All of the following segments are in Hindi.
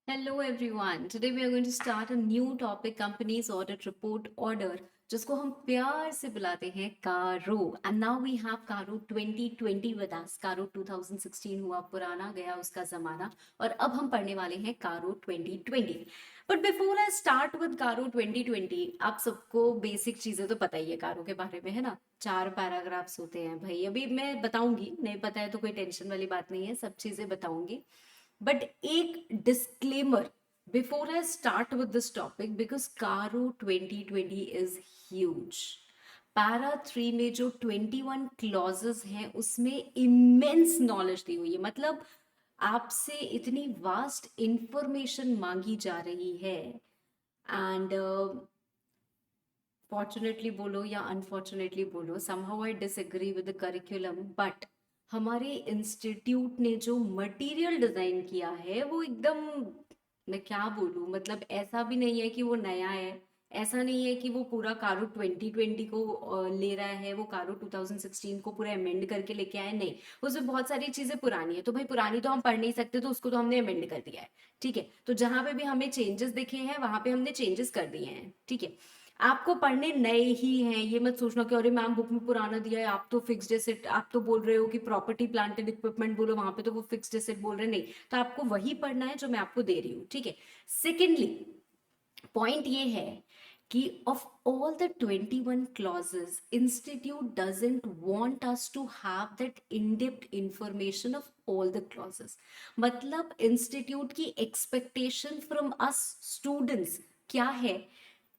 Hello everyone. Today we are going to start a new topic, companies audit report order, जिसको हम प्यार से बुलाते हैं कारो. एंड नाउ वी हैव कारो 2020 विद अस. कारो 2016 हुआ पुराना, गया उसका जमाना, और अब हम पढ़ने वाले हैं कारो 2020. But before I start with CARO 2020, आप सबको बेसिक चीजें तो पता ही है कारो के बारे में, है ना. 4 पैराग्राफ्स होते हैं भाई. अभी मैं बताऊंगी, नहीं पता है तो कोई टेंशन वाली बात नहीं है, सब चीजें बताऊंगी. बट एक disclaimer before I start with this topic, because कारो 2020 इज ह्यूज. पैरा 3 में जो 21 क्लॉजेस हैं उसमें इमेंस नॉलेज दी हुई है. मतलब आपसे इतनी वास्ट इंफॉर्मेशन मांगी जा रही है. एंड फॉर्चुनेटली बोलो या अनफॉर्चुनेटली बोलो, somehow I disagree with the curriculum, but हमारे इंस्टीट्यूट ने जो मटेरियल डिजाइन किया है वो एकदम, मैं क्या बोलूँ, मतलब ऐसा भी नहीं है कि वो नया है. ऐसा नहीं है कि वो पूरा कारो 2020 को ले रहा है, वो कारो 2016 को पूरा अमेंड करके लेके आया. नहीं, उसमें बहुत सारी चीजें पुरानी है. तो भाई पुरानी तो हम पढ़ नहीं सकते, तो उसको तो हमने अमेंड कर दिया है. ठीक है, तो जहां पे भी हमें चेंजेस दिखे हैं वहां पे हमने चेंजेस कर दिए हैं. ठीक है, आपको पढ़ने नए ही हैं, ये मत सोचना कि अरे मैम बुक में पुराना दिया है, आप तो फिक्स्ड एसेट, आप तो बोल रहे हो कि प्रॉपर्टी प्लांट एंड इक्विपमेंट बोलो, वहां पे तो वो फिक्स्ड एसेट बोल रहे हैं. नहीं, तो आपको वही पढ़ना है जो मैं आपको दे रही हूँ. ठीक है. सेकेंडली, पॉइंट ये है कि of all the 21 clauses, institute doesn't want us to have that in-depth information of all the clauses. मतलब इंस्टीट्यूट की एक्सपेक्टेशन फ्रॉम अस स्टूडेंट्स क्या है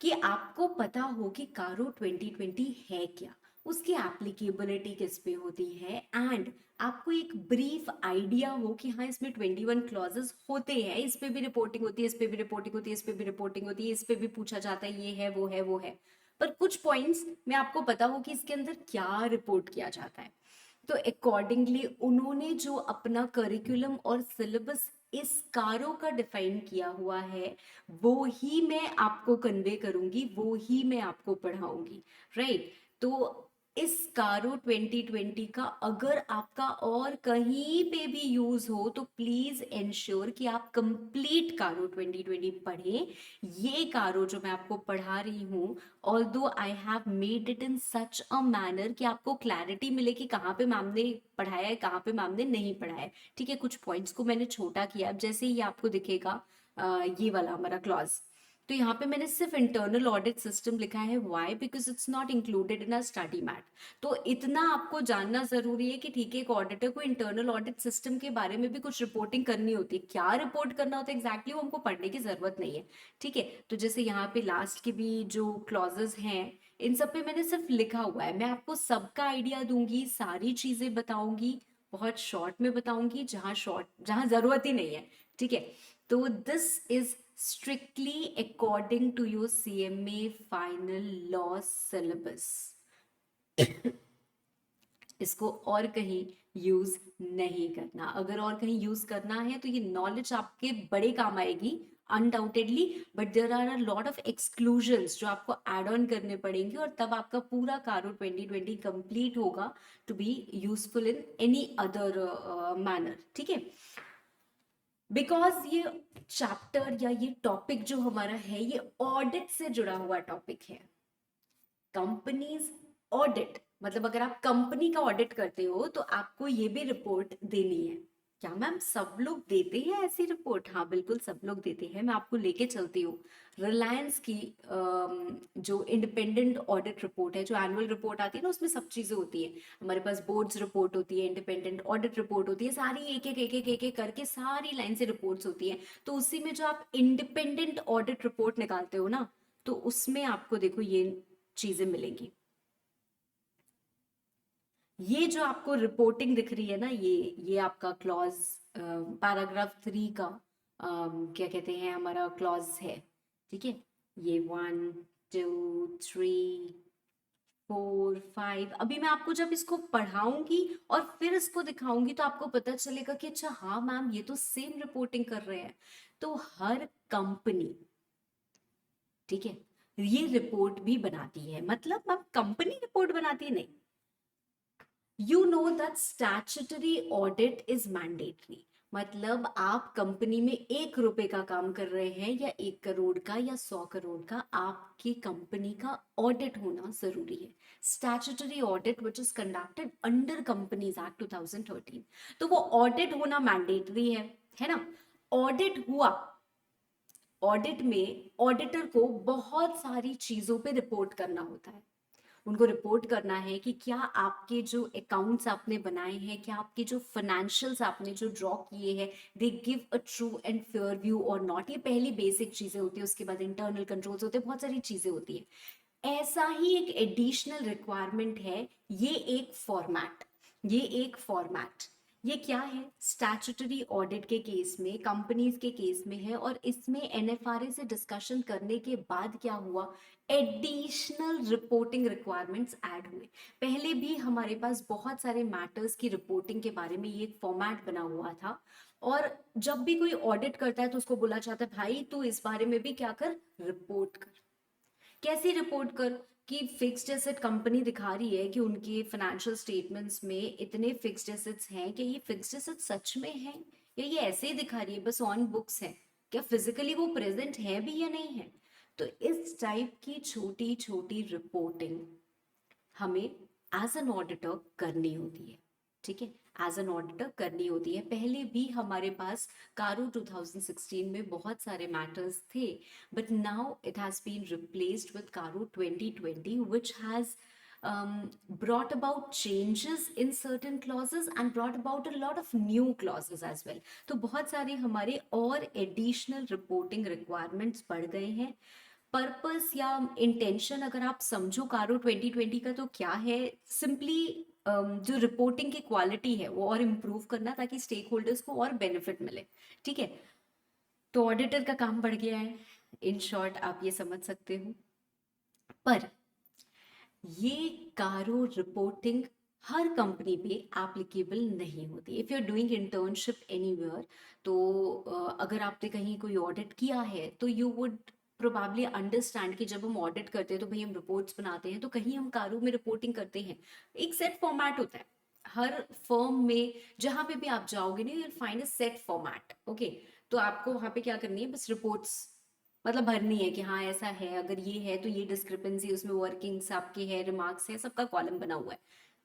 कि आपको पता हो कि कारो 2020 है क्या, उसकी एप्लीकेबिलिटी किस पे होती है, एंड आपको एक ब्रीफ आइडिया हो कि हाँ इसमें 21 क्लॉजेस होते हैं, इस पे भी रिपोर्टिंग होती है, इस पे भी रिपोर्टिंग होती है, इस पे भी रिपोर्टिंग होती है, इस पे भी पूछा जाता है, ये है वो है वो है. पर कुछ पॉइंट्स में आपको पता हो कि इसके अंदर क्या रिपोर्ट किया जाता है. तो अकॉर्डिंगली उन्होंने जो अपना करिकुलम और सिलेबस इस कारो का डिफाइन किया हुआ है, वो ही मैं आपको कन्वे करूंगी, वो ही मैं आपको पढ़ाऊंगी. राइट. तो इस कारो 2020 का अगर आपका और कहीं पे भी यूज हो तो प्लीज इंश्योर कि आप कंप्लीट कारो 2020 पढ़ें. ये कारो जो मैं आपको पढ़ा रही हूँ, although I have made it in such a manner कि आपको क्लैरिटी मिले कि कहाँ पे मैम ने पढ़ाया है, कहाँ पे मैम ने नहीं पढ़ाया है. ठीक है, कुछ पॉइंट्स को मैंने छोटा किया. अब जैसे ही आपको दिखेगा ये वाला हमारा क्लॉज, तो यहाँ पे मैंने सिर्फ इंटरनल ऑडिट सिस्टम लिखा है. Why? Because it's not included in a study mat. तो इतना आपको जानना जरूरी है कि ठीक है, एक ऑडिटर को इंटरनल ऑडिट सिस्टम के बारे में भी कुछ रिपोर्टिंग करनी होती है. क्या रिपोर्ट करना होता है एग्जैक्टली वो हमको पढ़ने की जरूरत नहीं है. ठीक है, तो जैसे यहाँ पे लास्ट के भी जो क्लॉजेस हैं, इन सब पे मैंने सिर्फ लिखा हुआ है. मैं आपको सबका आइडिया दूंगी, सारी चीजें बताऊंगी, बहुत शॉर्ट में बताऊंगी, जहां जरूरत ही नहीं है. ठीक है, तो this is strictly according to your CMA final law syllabus. इसको और कहीं यूज नहीं करना. अगर और कहीं यूज करना है तो ये नॉलेज आपके बड़े काम आएगी undoubtedly, but there are a lot of exclusions जो आपको एड ऑन करने पड़ेंगे, और तब आपका पूरा कारो 2020 कंप्लीट होगा to be useful in any other manner. ठीक है, बिकॉज ये चैप्टर या ये टॉपिक जो हमारा है ये ऑडिट से जुड़ा हुआ टॉपिक है. कंपनीज ऑडिट मतलब अगर आप कंपनी का ऑडिट करते हो तो आपको ये भी रिपोर्ट देनी है. क्या मैम सब लोग देते हैं ऐसी रिपोर्ट? हाँ बिल्कुल सब लोग देते हैं. मैं आपको लेके चलती हूँ. रिलायंस की जो इंडिपेंडेंट ऑडिट रिपोर्ट है, जो एनुअल रिपोर्ट आती है ना, उसमें सब चीजें होती है. हमारे पास बोर्ड्स रिपोर्ट होती है, इंडिपेंडेंट ऑडिट रिपोर्ट होती है, सारी एक एक करके सारी लाइन से रिपोर्ट्स होती है. तो उसी में जो आप इंडिपेंडेंट ऑडिट रिपोर्ट निकालते हो ना, तो उसमें आपको देखो ये चीजें मिलेंगी. ये जो आपको रिपोर्टिंग दिख रही है ना, ये आपका क्लॉज पैराग्राफ 3 का क्या कहते हैं, हमारा क्लॉज है. ठीक है, ये 1 2 3 4 5. अभी मैं आपको जब इसको पढ़ाऊंगी और फिर इसको दिखाऊंगी तो आपको पता चलेगा कि अच्छा हाँ मैम ये तो सेम रिपोर्टिंग कर रहे हैं. तो हर कंपनी, ठीक है, ये रिपोर्ट भी बनाती है. मतलब मैम कंपनी रिपोर्ट बनाती है? नहीं. You know that statutory audit is mandatory. मतलब आप कंपनी में 1 रुपए का काम कर रहे हैं या 1 करोड़ का या 100 करोड़ का, आपकी कंपनी का ऑडिट होना जरूरी है। Statutory audit which is conducted under companies act 2013। तो वो ऑडिट होना मैंडेटरी है ना। ऑडिट हुआ, ऑडिट में ऑडिटर को बहुत सारी चीजों पे रिपोर्ट करना होता है। उनको रिपोर्ट करना है कि क्या आपके जो अकाउंट्स आपने बनाए हैं, क्या आपके जो फाइनेंशियल्स आपने जो ड्रॉ किए हैं, they give a true and fair view और नॉट। ये पहली बेसिक चीजें होती है, उसके बाद इंटरनल कंट्रोल्स होते हैं, बहुत सारी चीजें होती है। ऐसा ही एक एडिशनल रिक्वायरमेंट है, ये एक फॉर्मेट। ये क्या है, स्टैट्यूटरी ऑडिट के केस में, कंपनीज के केस में है, और इसमें एनएफआरए से डिस्कशन करने के बाद क्या हुआ, एडिशनल रिपोर्टिंग रिक्वायरमेंट्स ऐड हुए। पहले भी हमारे पास बहुत सारे मैटर्स की रिपोर्टिंग के बारे में ये एक फॉर्मेट बना हुआ था, और जब भी कोई ऑडिट करता है तो उसको बोला जाता है भाई तू इस बारे में भी क्या कर, रिपोर्ट कर। कैसी रिपोर्ट कर, कि फिक्स्ड एसेट कंपनी दिखा रही है कि उनके फाइनेंशियल स्टेटमेंट्स में इतने फिक्स्ड एसेट्स हैं, कि ये फिक्स्ड एसेट्स सच में हैं या ये ऐसे ही दिखा रही है बस ऑन बुक्स है, क्या फिजिकली वो प्रेजेंट है भी या नहीं है। तो इस टाइप की छोटी छोटी रिपोर्टिंग हमें एज एन ऑडिटर करनी होती है। ठीक है, एज एन ऑडिटर करनी होती है। पहले भी हमारे पास कारो 2016 में बहुत सारे मैटर्स थे, but now it has been replaced with CARO 2020 which has brought about changes in certain clauses and brought about a lot of new clauses as well। तो बहुत सारे हमारे और एडिशनल रिपोर्टिंग रिक्वायरमेंट्स बढ़ गए हैं। पर्पस या इंटेंशन अगर आप समझो कारो 2020 का, तो क्या है, सिंपली जो रिपोर्टिंग की क्वालिटी है वो और इम्प्रूव करना, ताकि स्टेक होल्डर्स को और बेनिफिट मिले। ठीक है, तो ऑडिटर का काम बढ़ गया है, इन शॉर्ट आप ये समझ सकते हो। पर ये कारो रिपोर्टिंग हर कंपनी पे एप्लीकेबल नहीं होती। If you are doing internship anywhere, तो अगर आपने कहीं कोई ऑडिट किया है तो यू वुड प्रोबेबली अंडरस्टैंड कि जब हम ऑडिट करते हैं तो भाई हम रिपोर्ट्स बनाते हैं, तो कहीं हम कारो में रिपोर्टिंग करते हैं, एक सेट फॉर्मेट होता है हर फर्म में। जहां पे भी आप जाओगे ना, you will find a set format. Okay, तो आपको वहां पे क्या करनी है, बस रिपोर्ट्स मतलब भरनी है कि हाँ ऐसा है, अगर ये है तो ये डिस्क्रिपेंसी उसमें वर्किंग्स आपके है, रिमार्क्स है, सबका कॉलम बना हुआ है।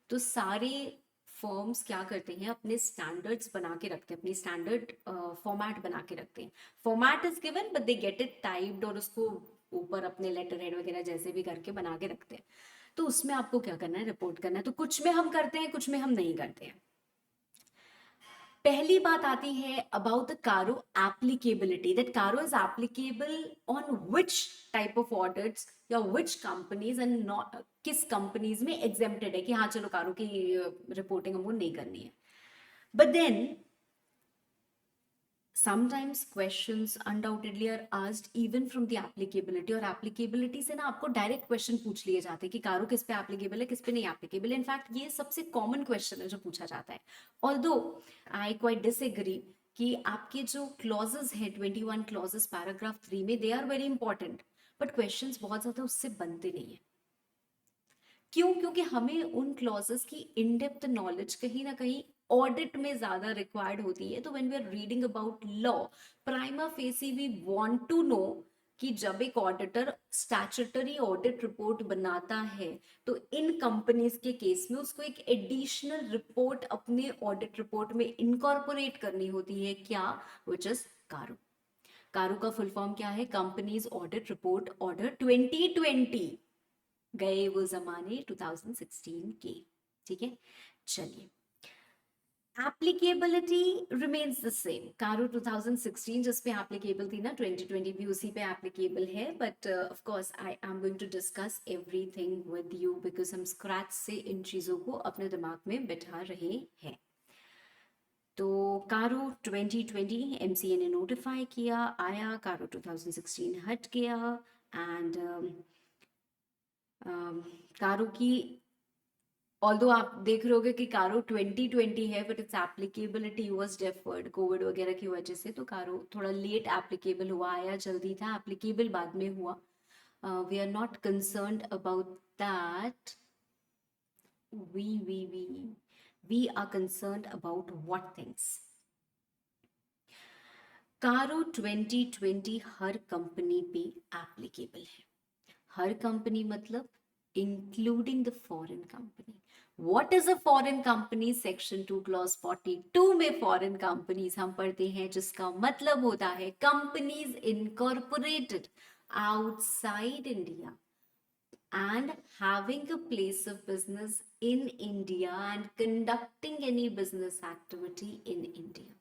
तो सारे फर्म्स क्या करते हैं, अपने स्टैंडर्ड्स बना के रखते हैं, अपनी स्टैंडर्ड फॉर्मेट बना के रखते हैं। Format is given but they get it typed, और उसको ऊपर अपने लेटर हेड वगैरह जैसे भी करके बना के रखते हैं। तो उसमें आपको क्या करना है, रिपोर्ट करना है। तो कुछ में हम करते हैं, कुछ में हम नहीं करते हैं। पहली बात आती है अबाउट द कारो एप्लीकेबिलिटी, दैट कारो is applicable on which type of audits या विच कंपनीज एंड नॉट, किस कंपनीज में एग्जेम्प्टेड है कि हाँ चलो कारो की रिपोर्टिंग हमको नहीं करनी है। But then sometimes questions undoubtedly are asked even from the applicability, और applicability से ना आपको डायरेक्ट क्वेश्चन पूछ लिए जाते हैं कि कारो किस पे एप्लीकेबल है, किस पे नहीं एप्लीकेबल। इनफैक्ट ये सबसे कॉमन क्वेश्चन है जो पूछा जाता है। ऑल्दो आई क्वाइट डिसएग्री कि आपके जो क्लॉजेस है 21 क्लॉजेस पैराग्राफ 3 में, they are very important, but questions बहुत ज्यादा उससे बनते नहीं है। क्यों? क्योंकि हमें उन क्लॉजेस की इन डेप्थ नॉलेज कहीं ना कहीं ऑडिट में ज्यादा रिक्वायर्ड होती है। तो when we are reading about law, prima facie we want to know कि जब एक ऑडिटर स्टैट्यूटरी ऑडिट रिपोर्ट बनाता है, तो इन कंपनीज के केस में उसको एक एडिशनल रिपोर्ट अपने ऑडिट रिपोर्ट में इनकॉर्पोरेट करनी होती है, क्या, विच इज कारो। कारो का फुल फॉर्म क्या है, कंपनीज ऑडिट रिपोर्ट ऑर्डर 2020। गए वो जमाने 2016 के। ठीक है, चलिए, एप्लीकेबिलिटी रिमेन्स द सेम। कारो 2016 जिस पे एप्लीकेबल थी ना, 2020 भी उसी पे एप्लीकेबल है। But of course I am going to discuss everything with you, because हम स्क्रैच से इन चीजों को अपने दिमाग में बिठा रहे हैं। तो कारो 2020 एमसीए ने नोटिफाई किया, आया, कारो 2016 हट गया, एंड कारो की, ऑल्दो आप देख रहे होगे कि कारो 2020 है, but it's applicability was deferred Covid वगैरह की वजह से। तो कारो थोड़ा लेट एप्लीकेबल हुआ, आया जल्दी था, एप्लीकेबल बाद में हुआ। We are not concerned about that, we we we we are concerned about what things, CARO 2020 हर कंपनी पे एप्लीकेबल है। हर कंपनी मतलब including the foreign company. What is a foreign company? Section 2 clause 42 में फॉरेन कंपनीज हम पढ़ते हैं, जिसका मतलब होता है companies incorporated outside India and having a place of business in India and conducting any business activity in India.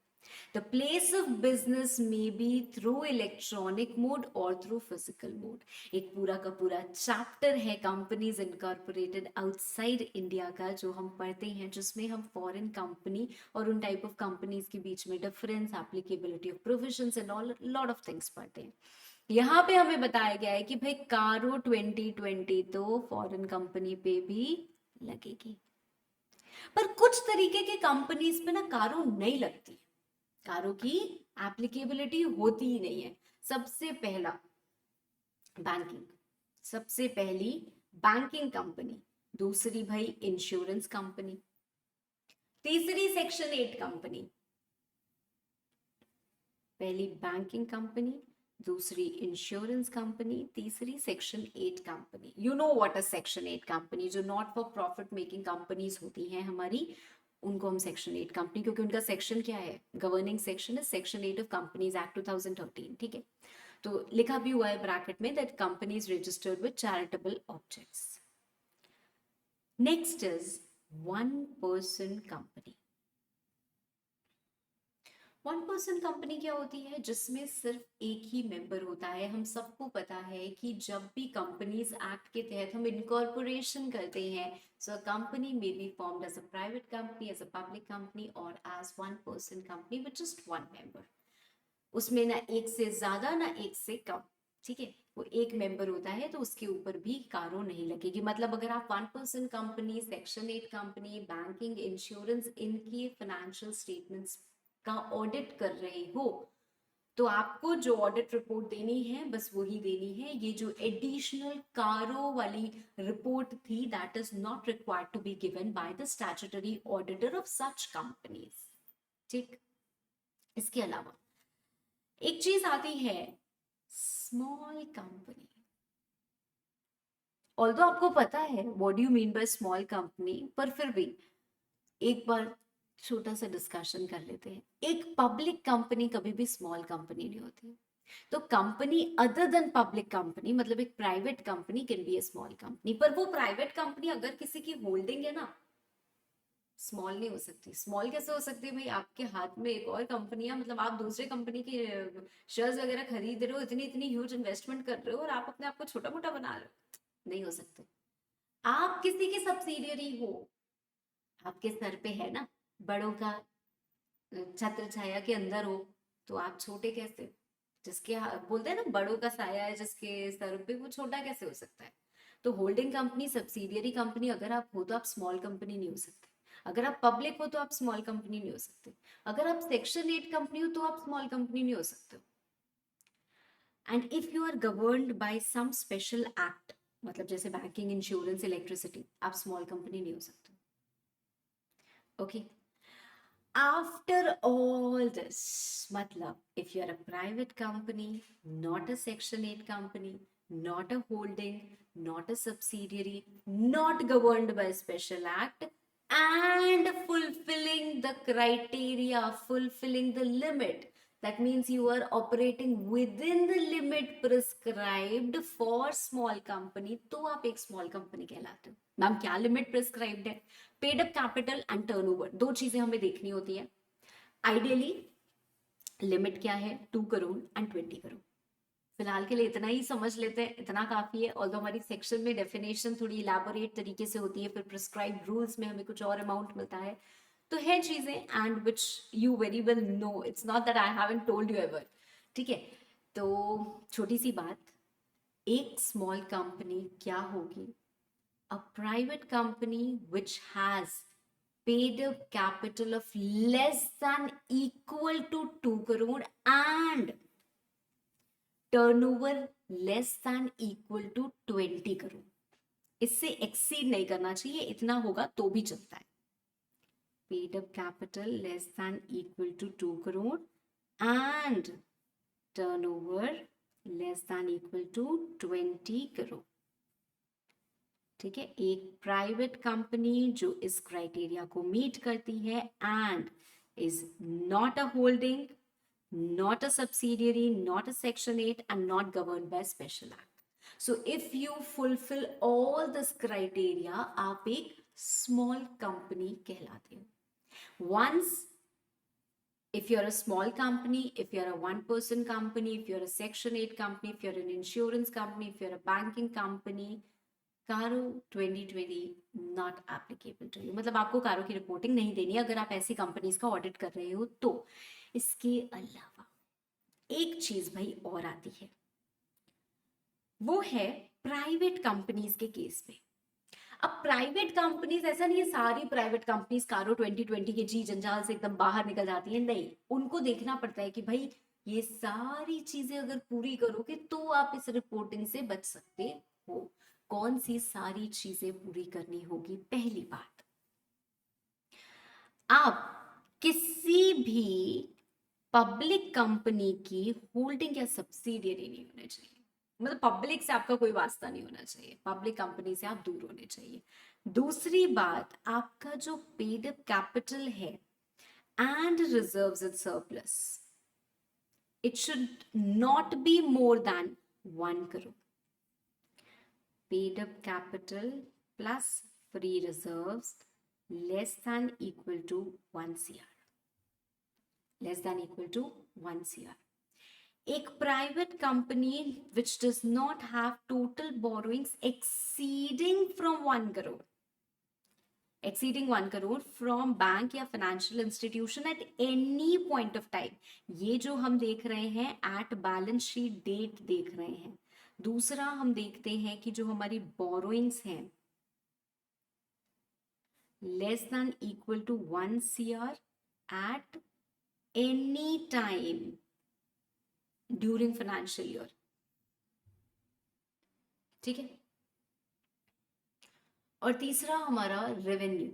The place of business may be through electronic mode or through physical mode. एक पूरा का पूरा चैप्टर है कंपनीज इनकॉर्पोरेटेड आउटसाइड इंडिया का, जो हम पढ़ते हैं, जिसमें हम फॉरेन कंपनी और उन टाइप ऑफ कंपनीज के बीच में difference, applicability of provisions and all lot of things पढ़ते हैं। यहाँ पे हमें बताया गया है कि भाई कारो 2020 तो फॉरेन कंपनी पे भी लगेगी, पर कुछ तरीके के कंपनीज पे ना कारो नहीं लगती, कारो की एप्लीकेबिलिटी होती ही नहीं है। सबसे पहला बैंकिंग, सबसे पहली बैंकिंग कंपनी, दूसरी भाई इंश्योरेंस कंपनी, तीसरी सेक्शन 8 कंपनी। पहली बैंकिंग कंपनी, दूसरी इंश्योरेंस कंपनी, तीसरी section 8 company. You know what a section 8 company, जो not for profit making companies होती हैं हमारी, उनको हम सेक्शन 8 कंपनी, क्योंकि उनका सेक्शन क्या है, गवर्निंग सेक्शन है सेक्शन 8 ऑफ कंपनीज एक्ट 2013। ठीक है, तो लिखा भी हुआ है ब्रैकेट में that companies registered with charitable objects. Next is one person company. One person company क्या होती है? जिसमें सिर्फ एक ही मेंबर होता है। हम सबको पता है कि जब भी कंपनीज एक्ट के तहत हम इनकॉर्पोरेशन करते हैं, so company may be formed as a private company, as a public company और as one person company with just one member. उसमें ना एक से ज्यादा ना एक से कम। ठीक है, वो एक मेंबर होता है तो उसके ऊपर भी कारो नहीं लगेगी। मतलब अगर आप one person company, section 8 company, banking, insurance, इनकी फाइनेंशियल स्टेटमेंट्स का ऑडिट कर रहे हो, तो आपको जो ऑडिट रिपोर्ट देनी है बस वही देनी है। ये जो एडिशनल कारो वाली रिपोर्ट थी, that is not required to be given by the statutory auditor of such companies. ठीक, इसके अलावा एक चीज आती है स्मॉल कंपनी। ऑल्दो आपको पता है what do you mean by small company, पर फिर भी एक बार छोटा सा डिस्कशन कर लेते हैं। एक पब्लिक कंपनी कभी भी स्मॉल कंपनी नहीं होती। तो company other than public company, मतलब एक private company can be A small company, पर वो प्राइवेट कंपनी अगर किसी की होल्डिंग है ना, स्मॉल नहीं हो सकती। स्मॉल कैसे हो सकती है भाई? आपके हाथ में एक और कंपनी है, मतलब आप दूसरे कंपनी के शेयर्स वगैरह खरीद रहे हो, इतनी इतनी ह्यूज इन्वेस्टमेंट कर रहे हो और आप अपने आप को छोटा मोटा बना रहे हो, नहीं हो सकते। आप किसी की सब्सिडियरी हो, आपके सर पे है ना, बड़ों का छत्र छाया के अंदर हो, तो आप छोटे कैसे? जिसके बोलते हैं ना बड़ों का साया है जिसके सर पे, वो छोटा कैसे हो सकता है? तो होल्डिंग कंपनी, सब्सिडियरी कंपनी अगर आप हो तो आप स्मॉल कंपनी नहीं हो सकते। अगर आप पब्लिक हो तो आप स्मॉल कंपनी नहीं हो सकते। अगर आप सेक्शन 8 कंपनी हो तो आप स्मॉल कंपनी नहीं हो सकते। And if you are governed by some special act, मतलब जैसे बैंकिंग, इंश्योरेंस, इलेक्ट्रिसिटी, आप स्मॉल कंपनी नहीं हो सकते। Okay, after all this, matlab if you are a private company, not a section 8 company, not a holding, not a subsidiary, not governed by special act, and fulfilling the criteria, fulfilling the limit, that means you are operating within the limit prescribed for small company, तो आप एक small company कहलाते हो। मैम क्या लिमिट प्रिस्क्राइब्ड है? Paid up capital and turnover, दो चीजें हमें देखनी होती है। आइडियली लिमिट क्या है? 2 करोड़ एंड 20 करोड़। फिलहाल के लिए इतना ही समझ लेते हैं, इतना काफी है। ऑल्दो हमारी सेक्शन में डेफिनेशन थोड़ी इलैबोरेट तरीके से होती है, फिर प्रिस्क्राइब रूल्स में हमें कुछ और अमाउंट मिलता है, तो है चीजें and which you very well know, it's not that I haven't told you ever. ठीक है, तो छोटी सी बात, एक स्मॉल कंपनी क्या होगी? A private company which has paid up capital of less than equal to 2 crore and turnover less than equal to 20 crore। इससे एक्सीड नहीं करना चाहिए, इतना होगा तो भी चलता है। Paid up capital less than equal to 2 crore and turnover less than equal to 20 crore. ठीक है, एक प्राइवेट कंपनी जो इस क्राइटेरिया को मीट करती है and is not a holding, not a subsidiary, not a Section 8, and not governed by special act. So if you fulfill all this criteria, आप एक small company कहलाते हो. Once, if you're a small company, if you're a one-person company, if you're a Section 8 company, if you're an insurance company, if you're a banking company, कारो 2020 नॉट एप्लीकेबल टू यू। मतलब आपको कारो की रिपोर्टिंग नहीं देनी अगर आप ऐसी कंपनीज का ऑडिट कर रहे हो तो। इसके अलावा एक चीज भाई और आती है, वो है प्राइवेट कंपनीज के केस में। अब प्राइवेट कंपनीज, ऐसा नहीं है सारी प्राइवेट कंपनीज कारो 2020 के जी जंजाल से एकदम बाहर निकल जाती है, नहीं, उनको देखना पड़ता है कि भाई ये सारी चीजें अगर पूरी करोगे तो आप इस रिपोर्टिंग से बच सकते हो। कौन सी सारी चीजें पूरी करनी होगी? पहली बात, आप किसी भी पब्लिक कंपनी की होल्डिंग या सब्सिडियरी नहीं होने चाहिए। मतलब पब्लिक से आपका कोई वास्ता नहीं होना चाहिए, पब्लिक कंपनी से आप दूर होने चाहिए। दूसरी बात, आपका जो पेड अप कैपिटल है and reserves and surplus, it should not be more than 1 crore. Paid up capital plus free reserves less than equal to 1 CR, less than equal to 1 CR। एक private company which does not have total borrowings exceeding from 1 crore, exceeding 1 crore from bank या financial institution at any point of time, ये जो हम देख रहे हैं एट बैलेंस शीट डेट देख रहे हैं। दूसरा हम देखते हैं कि जो हमारी बोरोइंग्स हैं less than equal to 1 CR at any time during financial year. ठीक है, और तीसरा हमारा revenue,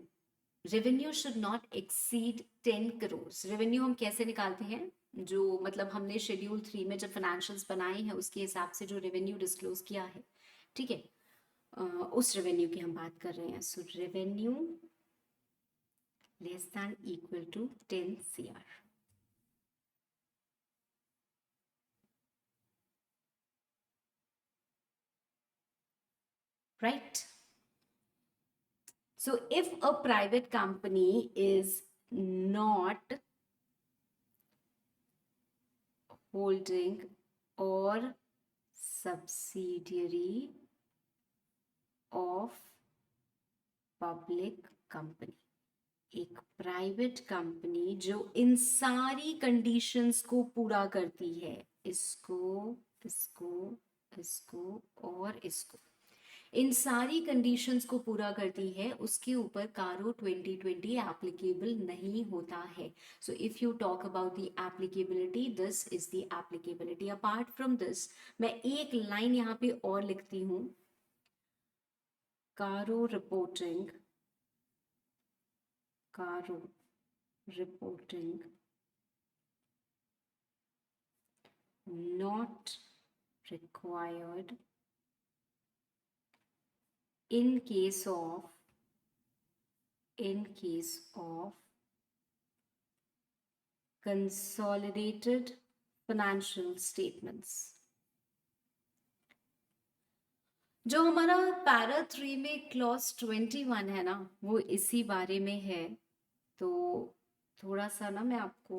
revenue should not exceed 10 crore. Revenue हम कैसे निकालते हैं? जो मतलब हमने शेड्यूल 3 में जब फाइनेंशियल्स बनाए हैं उसके हिसाब से जो रेवेन्यू डिस्क्लोज किया है, ठीक है, उस रेवेन्यू की हम बात कर रहे हैं। So revenue less than equal to 10 CR। Right? So if a private company is not holding or subsidiary of public company, एक प्राइवेट कंपनी जो इन सारी कंडीशंस को पूरा करती है, इसको, इसको, इसको और इसको, इन सारी कंडीशंस को पूरा करती है, उसके ऊपर कारो 2020 एप्लीकेबल नहीं होता है। So if you talk about the applicability, this is the applicability. Apart from this, मैं एक लाइन यहाँ पे और लिखती हूँ, कारो रिपोर्टिंग, कारो reporting not required in case of consolidated financial statements। जो हमारा पैरा 3 में क्लॉज 21 है ना, वो इसी बारे में है। तो थोड़ा सा ना मैं आपको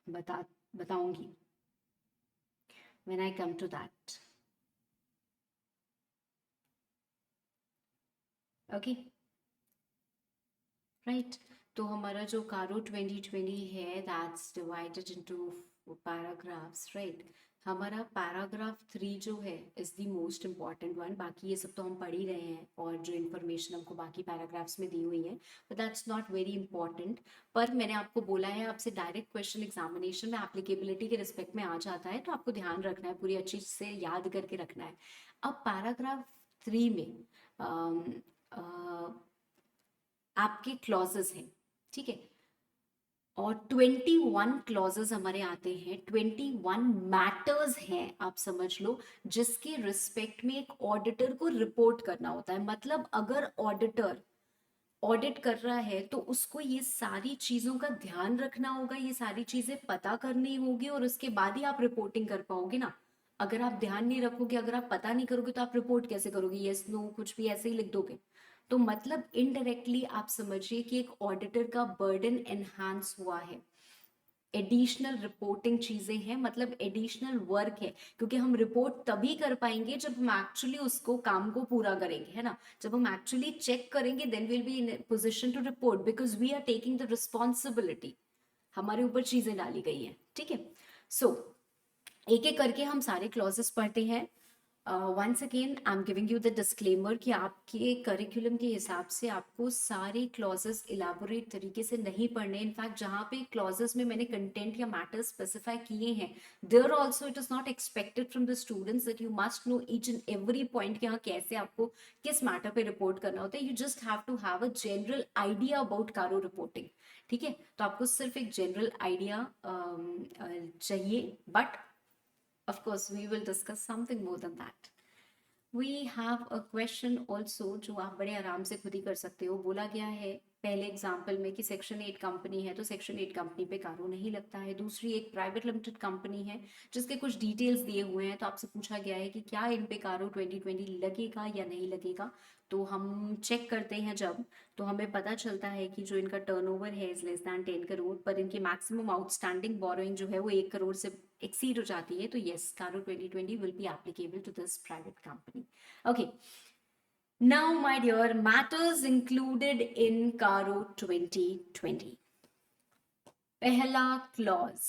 बताऊंगी when I come to that। Okay, right. तो हमारा जो कारो 2020 है, that's divided into paragraphs, right. हमारा पैराग्राफ 3 जो है is the most important one. बाकी ये सब तो हम पढ़ ही रहे हैं और जो इन्फॉर्मेशन हमको बाकी पैराग्राफ्स में दी हुई है, but that's not very important. पर मैंने आपको बोला है, आपसे डायरेक्ट क्वेश्चन एग्जामिनेशन में एप्लीकेबिलिटी के रिस्पेक्ट में आ जाता है, तो आपको ध्यान रखना है, पूरी अच्छी से याद करके रखना है। अब पैराग्राफ 3 में आपके क्लॉजेस हैं, ठीक है। और 21 क्लॉजेस हमारे आते हैं, 21 मैटर्स हैं आप समझ लो, जिसके रिस्पेक्ट में एक ऑडिटर को रिपोर्ट करना होता है। मतलब अगर ऑडिटर ऑडिट कर रहा है तो उसको ये सारी चीजों का ध्यान रखना होगा, ये सारी चीजें पता करनी होगी, और उसके बाद ही आप रिपोर्टिंग कर पाओगे ना। अगर आप ध्यान नहीं रखोगे, अगर आप पता नहीं करोगे, तो आप रिपोर्ट कैसे करोगे? यस नो कुछ भी ऐसे ही लिख दोगे। तो मतलब इनडायरेक्टली आप समझिए कि एक ऑडिटर का बर्डन एनहांस हुआ है, एडिशनल रिपोर्टिंग चीजें हैं, मतलब एडिशनल वर्क है, क्योंकि हम रिपोर्ट तभी कर पाएंगे जब हम एक्चुअली उसको काम को पूरा करेंगे, है ना। जब हम एक्चुअली चेक करेंगे then will be in position to report, because we are taking the responsibility, हमारे ऊपर चीजें डाली गई हैं, ठीक है। सो एक एक करके हम सारे क्लॉजेस पढ़ते हैं। Once again I am giving you the disclaimer कि आपके करिकुलम के हिसाब से आपको सारे क्लॉजेस इलाबोरेट तरीके से नहीं पढ़ने। इनफैक्ट जहाँ पे क्लॉजेस में मैंने कंटेंट या मैटर स्पेसिफाई किए हैं, there also it is not expected from the students that you must know each and every point कि हाँ कैसे आपको किस मैटर पे रिपोर्ट करना होता है। You just have to have a general idea about CARO reporting, ठीक है। तो आपको सिर्फ एक जनरल आइडिया चाहिए, but of course we will discuss something more than that. We have a question also जो आप बड़े आराम से खुद ही कर सकते हो। बोला गया है पहले एग्जाम्पल में कि सेक्शन 8 कंपनी है, तो सेक्शन 8 कंपनी पे कारो नहीं लगता है। दूसरी एक प्राइवेट लिमिटेड कंपनी है जिसके कुछ डिटेल्स दिए हुए हैं, तो आपसे पूछा गया है कि क्या इन पे कारो 2020 लगेगा या नहीं लगेगा। तो हम चेक करते हैं जब, तो हमें पता चलता है कि जो इनका टर्नओवर है इज लेस दैन 10 करोड़, पर इनकी मैक्सिमम आउटस्टैंडिंग बोरोइंग जो है वो 1 करोड़ से एक्सीड हो जाती है। तो yes, CARO 2020 will be applicable to this private company. Okay, now my dear, matters included in caro 2020। पहला clause,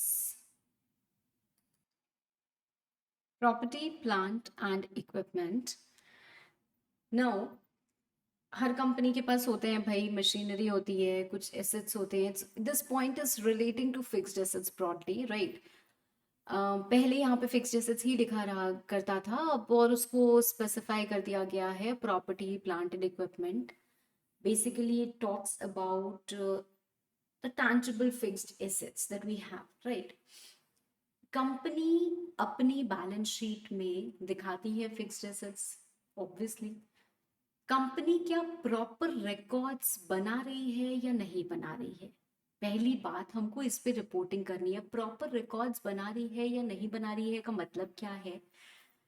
property plant and equipment. Now हर कंपनी के पास होते हैं भाई, मशीनरी होती है, कुछ एसेट्स होते हैं। This point is relating to fixed assets broadly, right. पहले यहाँ पे फिक्स्ड एसेट्स ही दिखा रहा करता था, अब और उसको स्पेसिफाई कर दिया गया है property plant and equipment. Basically it talks about the tangible fixed assets that we have, right? Company अपनी बैलेंस शीट में दिखाती है फिक्स्ड एसेट्स, ऑब्वियसली। कंपनी क्या प्रॉपर रिकॉर्ड्स बना रही है या नहीं बना रही है? पहली बात हमको इस पे रिपोर्टिंग करनी है, प्रॉपर रिकॉर्ड्स बना रही है या नहीं बना रही है का मतलब क्या है।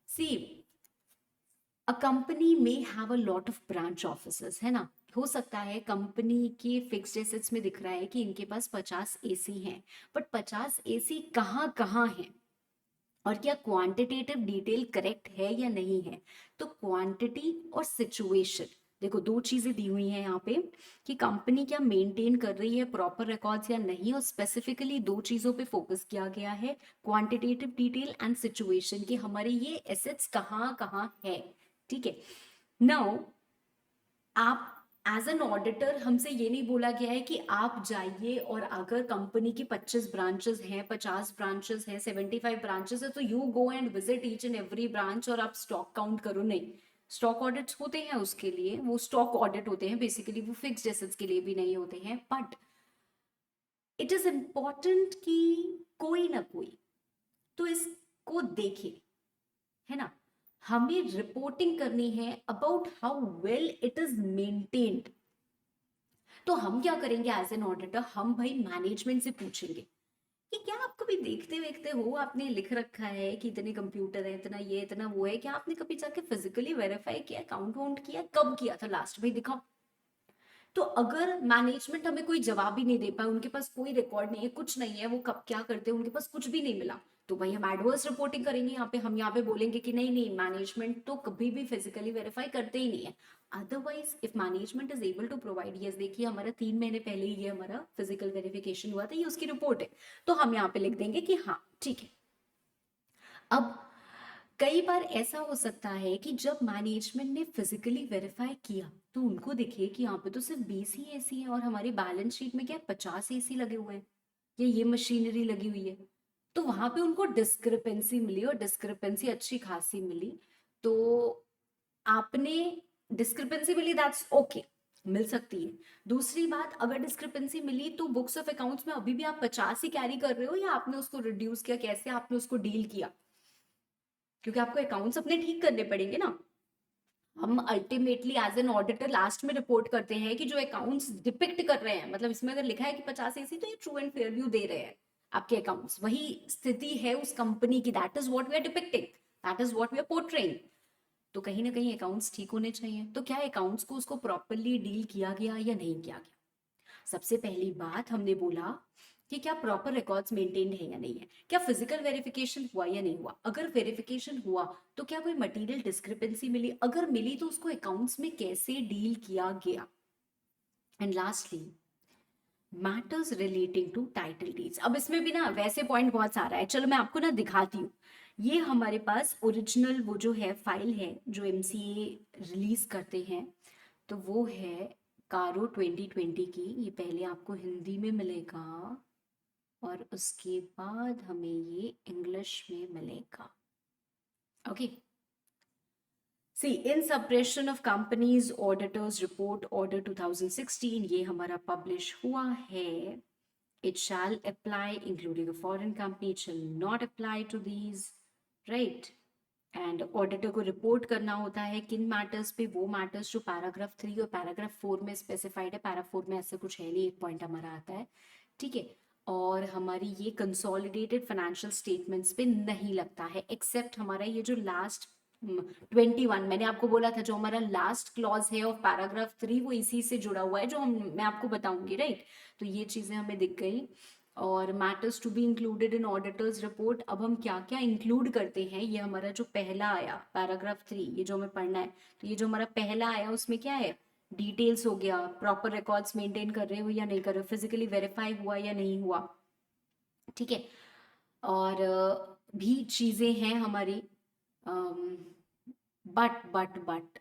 सी, अ कंपनी में have a lot of branch offices, है ना। हो सकता है कंपनी के फिक्स्ड एसेट्स में दिख रहा है कि इनके पास 50 एसी हैं, बट 50 एसी कहाँ कहाँ हैं, और क्या क्वांटिटेटिव डिटेल करेक्ट है या नहीं है। तो क्वांटिटी और सिचुएशन, देखो दो चीजें दी हुई हैं यहाँ पे कि कंपनी क्या मेंटेन कर रही है प्रॉपर रिकॉर्ड्स या नहीं, और स्पेसिफिकली दो चीजों पे फोकस किया गया है, क्वांटिटेटिव डिटेल एंड सिचुएशन, कि हमारे ये एसेट्स कहाँ कहाँ है, ठीक है। नाउ आप एज एन ऑडिटर, हमसे ये नहीं बोला गया है कि आप जाइए और अगर कंपनी की 25 ब्रांचेस हैं, 50 ब्रांचेस हैं, 75 ब्रांचेस है, तो you go and visit each and every branch और आप स्टॉक काउंट करो, नहीं। स्टॉक ऑडिट्स होते हैं उसके लिए, वो स्टॉक ऑडिट होते हैं बेसिकली, वो फिक्स्ड एसेट्स के लिए भी नहीं होते हैं। बट इट इज इंपॉर्टेंट कि कोई ना कोई तो इसको देखे, है ना। हमें रिपोर्टिंग करनी है about how well it is maintained. तो हम क्या करेंगे एज एन ऑडिटर, हम भाई मैनेजमेंट से पूछेंगे कि क्या आप कभी देखते देखते हो, आपने लिख रखा है कि इतने कंप्यूटर है, इतना ये इतना वो है, क्या आपने कभी जाके फिजिकली वेरीफाई किया, काउंट वाउंट किया, कब किया था लास्ट, भाई दिखाओ। तो अगर मैनेजमेंट हमें कोई जवाब ही नहीं दे पाए, उनके पास कोई रिकॉर्ड नहीं है, कुछ नहीं है, वो कब क्या करते हैं, उनके पास कुछ भी नहीं मिला, तो भाई हम एडवर्स रिपोर्टिंग करेंगे यहाँ पे। हम यहाँ पे बोलेंगे कि नहीं नहीं, मैनेजमेंट तो कभी भी फिजिकली वेरीफाई करते ही नहीं है। Otherwise if management is able to provide, yes देखिए हमारा 3 महीने पहले ही ये हमारा फिजिकल वेरिफिकेशन हुआ था, ये उसकी रिपोर्ट है, तो हम यहाँ पे लिख देंगे कि हाँ ठीक है। अब कई बार ऐसा हो सकता है कि जब मैनेजमेंट ने फिजिकली वेरीफाई किया तो उनको दिखे कि यहाँ पे तो सिर्फ 20 ही एसी है, और हमारी बैलेंस शीट में क्या 50 एसी लगे हुए हैं, या ये मशीनरी लगी हुई है। तो वहां पे उनको डिस्क्रिपेंसी मिली, और डिस्क्रिपेंसी अच्छी खासी मिली। तो आपने डिस्क्रिपेंसी मिली, दैट्स ओके, मिल सकती है। दूसरी बात, अगर डिस्क्रिपेंसी मिली तो बुक्स ऑफ अकाउंट्स में अभी भी आप 50 ही कैरी कर रहे हो या आपने उसको रिड्यूस किया, कैसे आपने उसको डील किया, क्योंकि आपको अकाउंट्स अपने ठीक करने पड़ेंगे ना। हम ultimately as an auditor last में रिपोर्ट करते हैं कि जो अकाउंट्स डिपिक्ट कर रहे हैं, मतलब इसमें अगर लिखा है कि 50 एसी, तो ये ट्रू एंड फेयर व्यू दे रहे हैं आपके अकाउंट्स, वही स्थिति है उस कंपनी की, that is what we are depicting, that is what we are portraying. तो कहीं ना कहीं अकाउंट्स ठीक होने चाहिए। तो क्या अकाउंट्स को उसको प्रॉपरली डील किया गया या नहीं किया गया? सबसे पहली बात हमने बोला कि क्या प्रॉपर रिकॉर्ड्स मेंटेन्ड है या नहीं है, क्या फिजिकल वेरिफिकेशन हुआ या नहीं हुआ, अगर वेरिफिकेशन हुआ तो क्या कोई मटेरियल डिस्क्रिपेंसी मिली, अगर मिली तो उसको अकाउंट्स में कैसे डील किया गया। And lastly, matters relating to title deeds. अब इसमें भी ना वैसे पॉइंट बहुत सारा है, चलो मैं आपको ना दिखाती हूँ। ये हमारे पास ओरिजिनल वो जो है फाइल है जो एमसीए रिलीज करते हैं, तो वो है कारो 2020 की। ये पहले आपको हिंदी में मिलेगा और उसके बाद हमें ये इंग्लिश में मिलेगा। Okay, see in suppression of companies auditor's report order 2016, ये हमारा पब्लिश हुआ है। It shall apply including a foreign company, it shall not apply to these, right? And auditor को रिपोर्ट करना होता है किन मैटर्स पे, वो मैटर्स जो पैराग्राफ 3 और पैराग्राफ 4 में स्पेसिफाइड है। पैरा 4 में ऐसा कुछ है नहीं, एक पॉइंट हमारा आता है, ठीक है। और हमारी ये कंसोलिडेटेड फाइनेंशियल स्टेटमेंट्स पे नहीं लगता है, एक्सेप्ट हमारा ये जो लास्ट 21, मैंने आपको बोला था जो हमारा लास्ट क्लॉज है ऑफ पैराग्राफ 3, वो इसी से जुड़ा हुआ है जो मैं आपको बताऊंगी, राइट। तो ये चीजें हमें दिख गई। और matters to be included in auditor's report, अब हम क्या क्या इंक्लूड करते हैं, ये हमारा जो पहला आया पैराग्राफ 3, ये जो हमें पढ़ना है, तो ये जो हमारा पहला आया उसमें क्या है, डिटेल्स हो गया, प्रॉपर रिकॉर्ड्स मेंटेन कर रहे हो या नहीं कर रहे हो, फिजिकली वेरीफाई हुआ या नहीं हुआ, ठीक है। और भी चीजें हैं हमारी, बट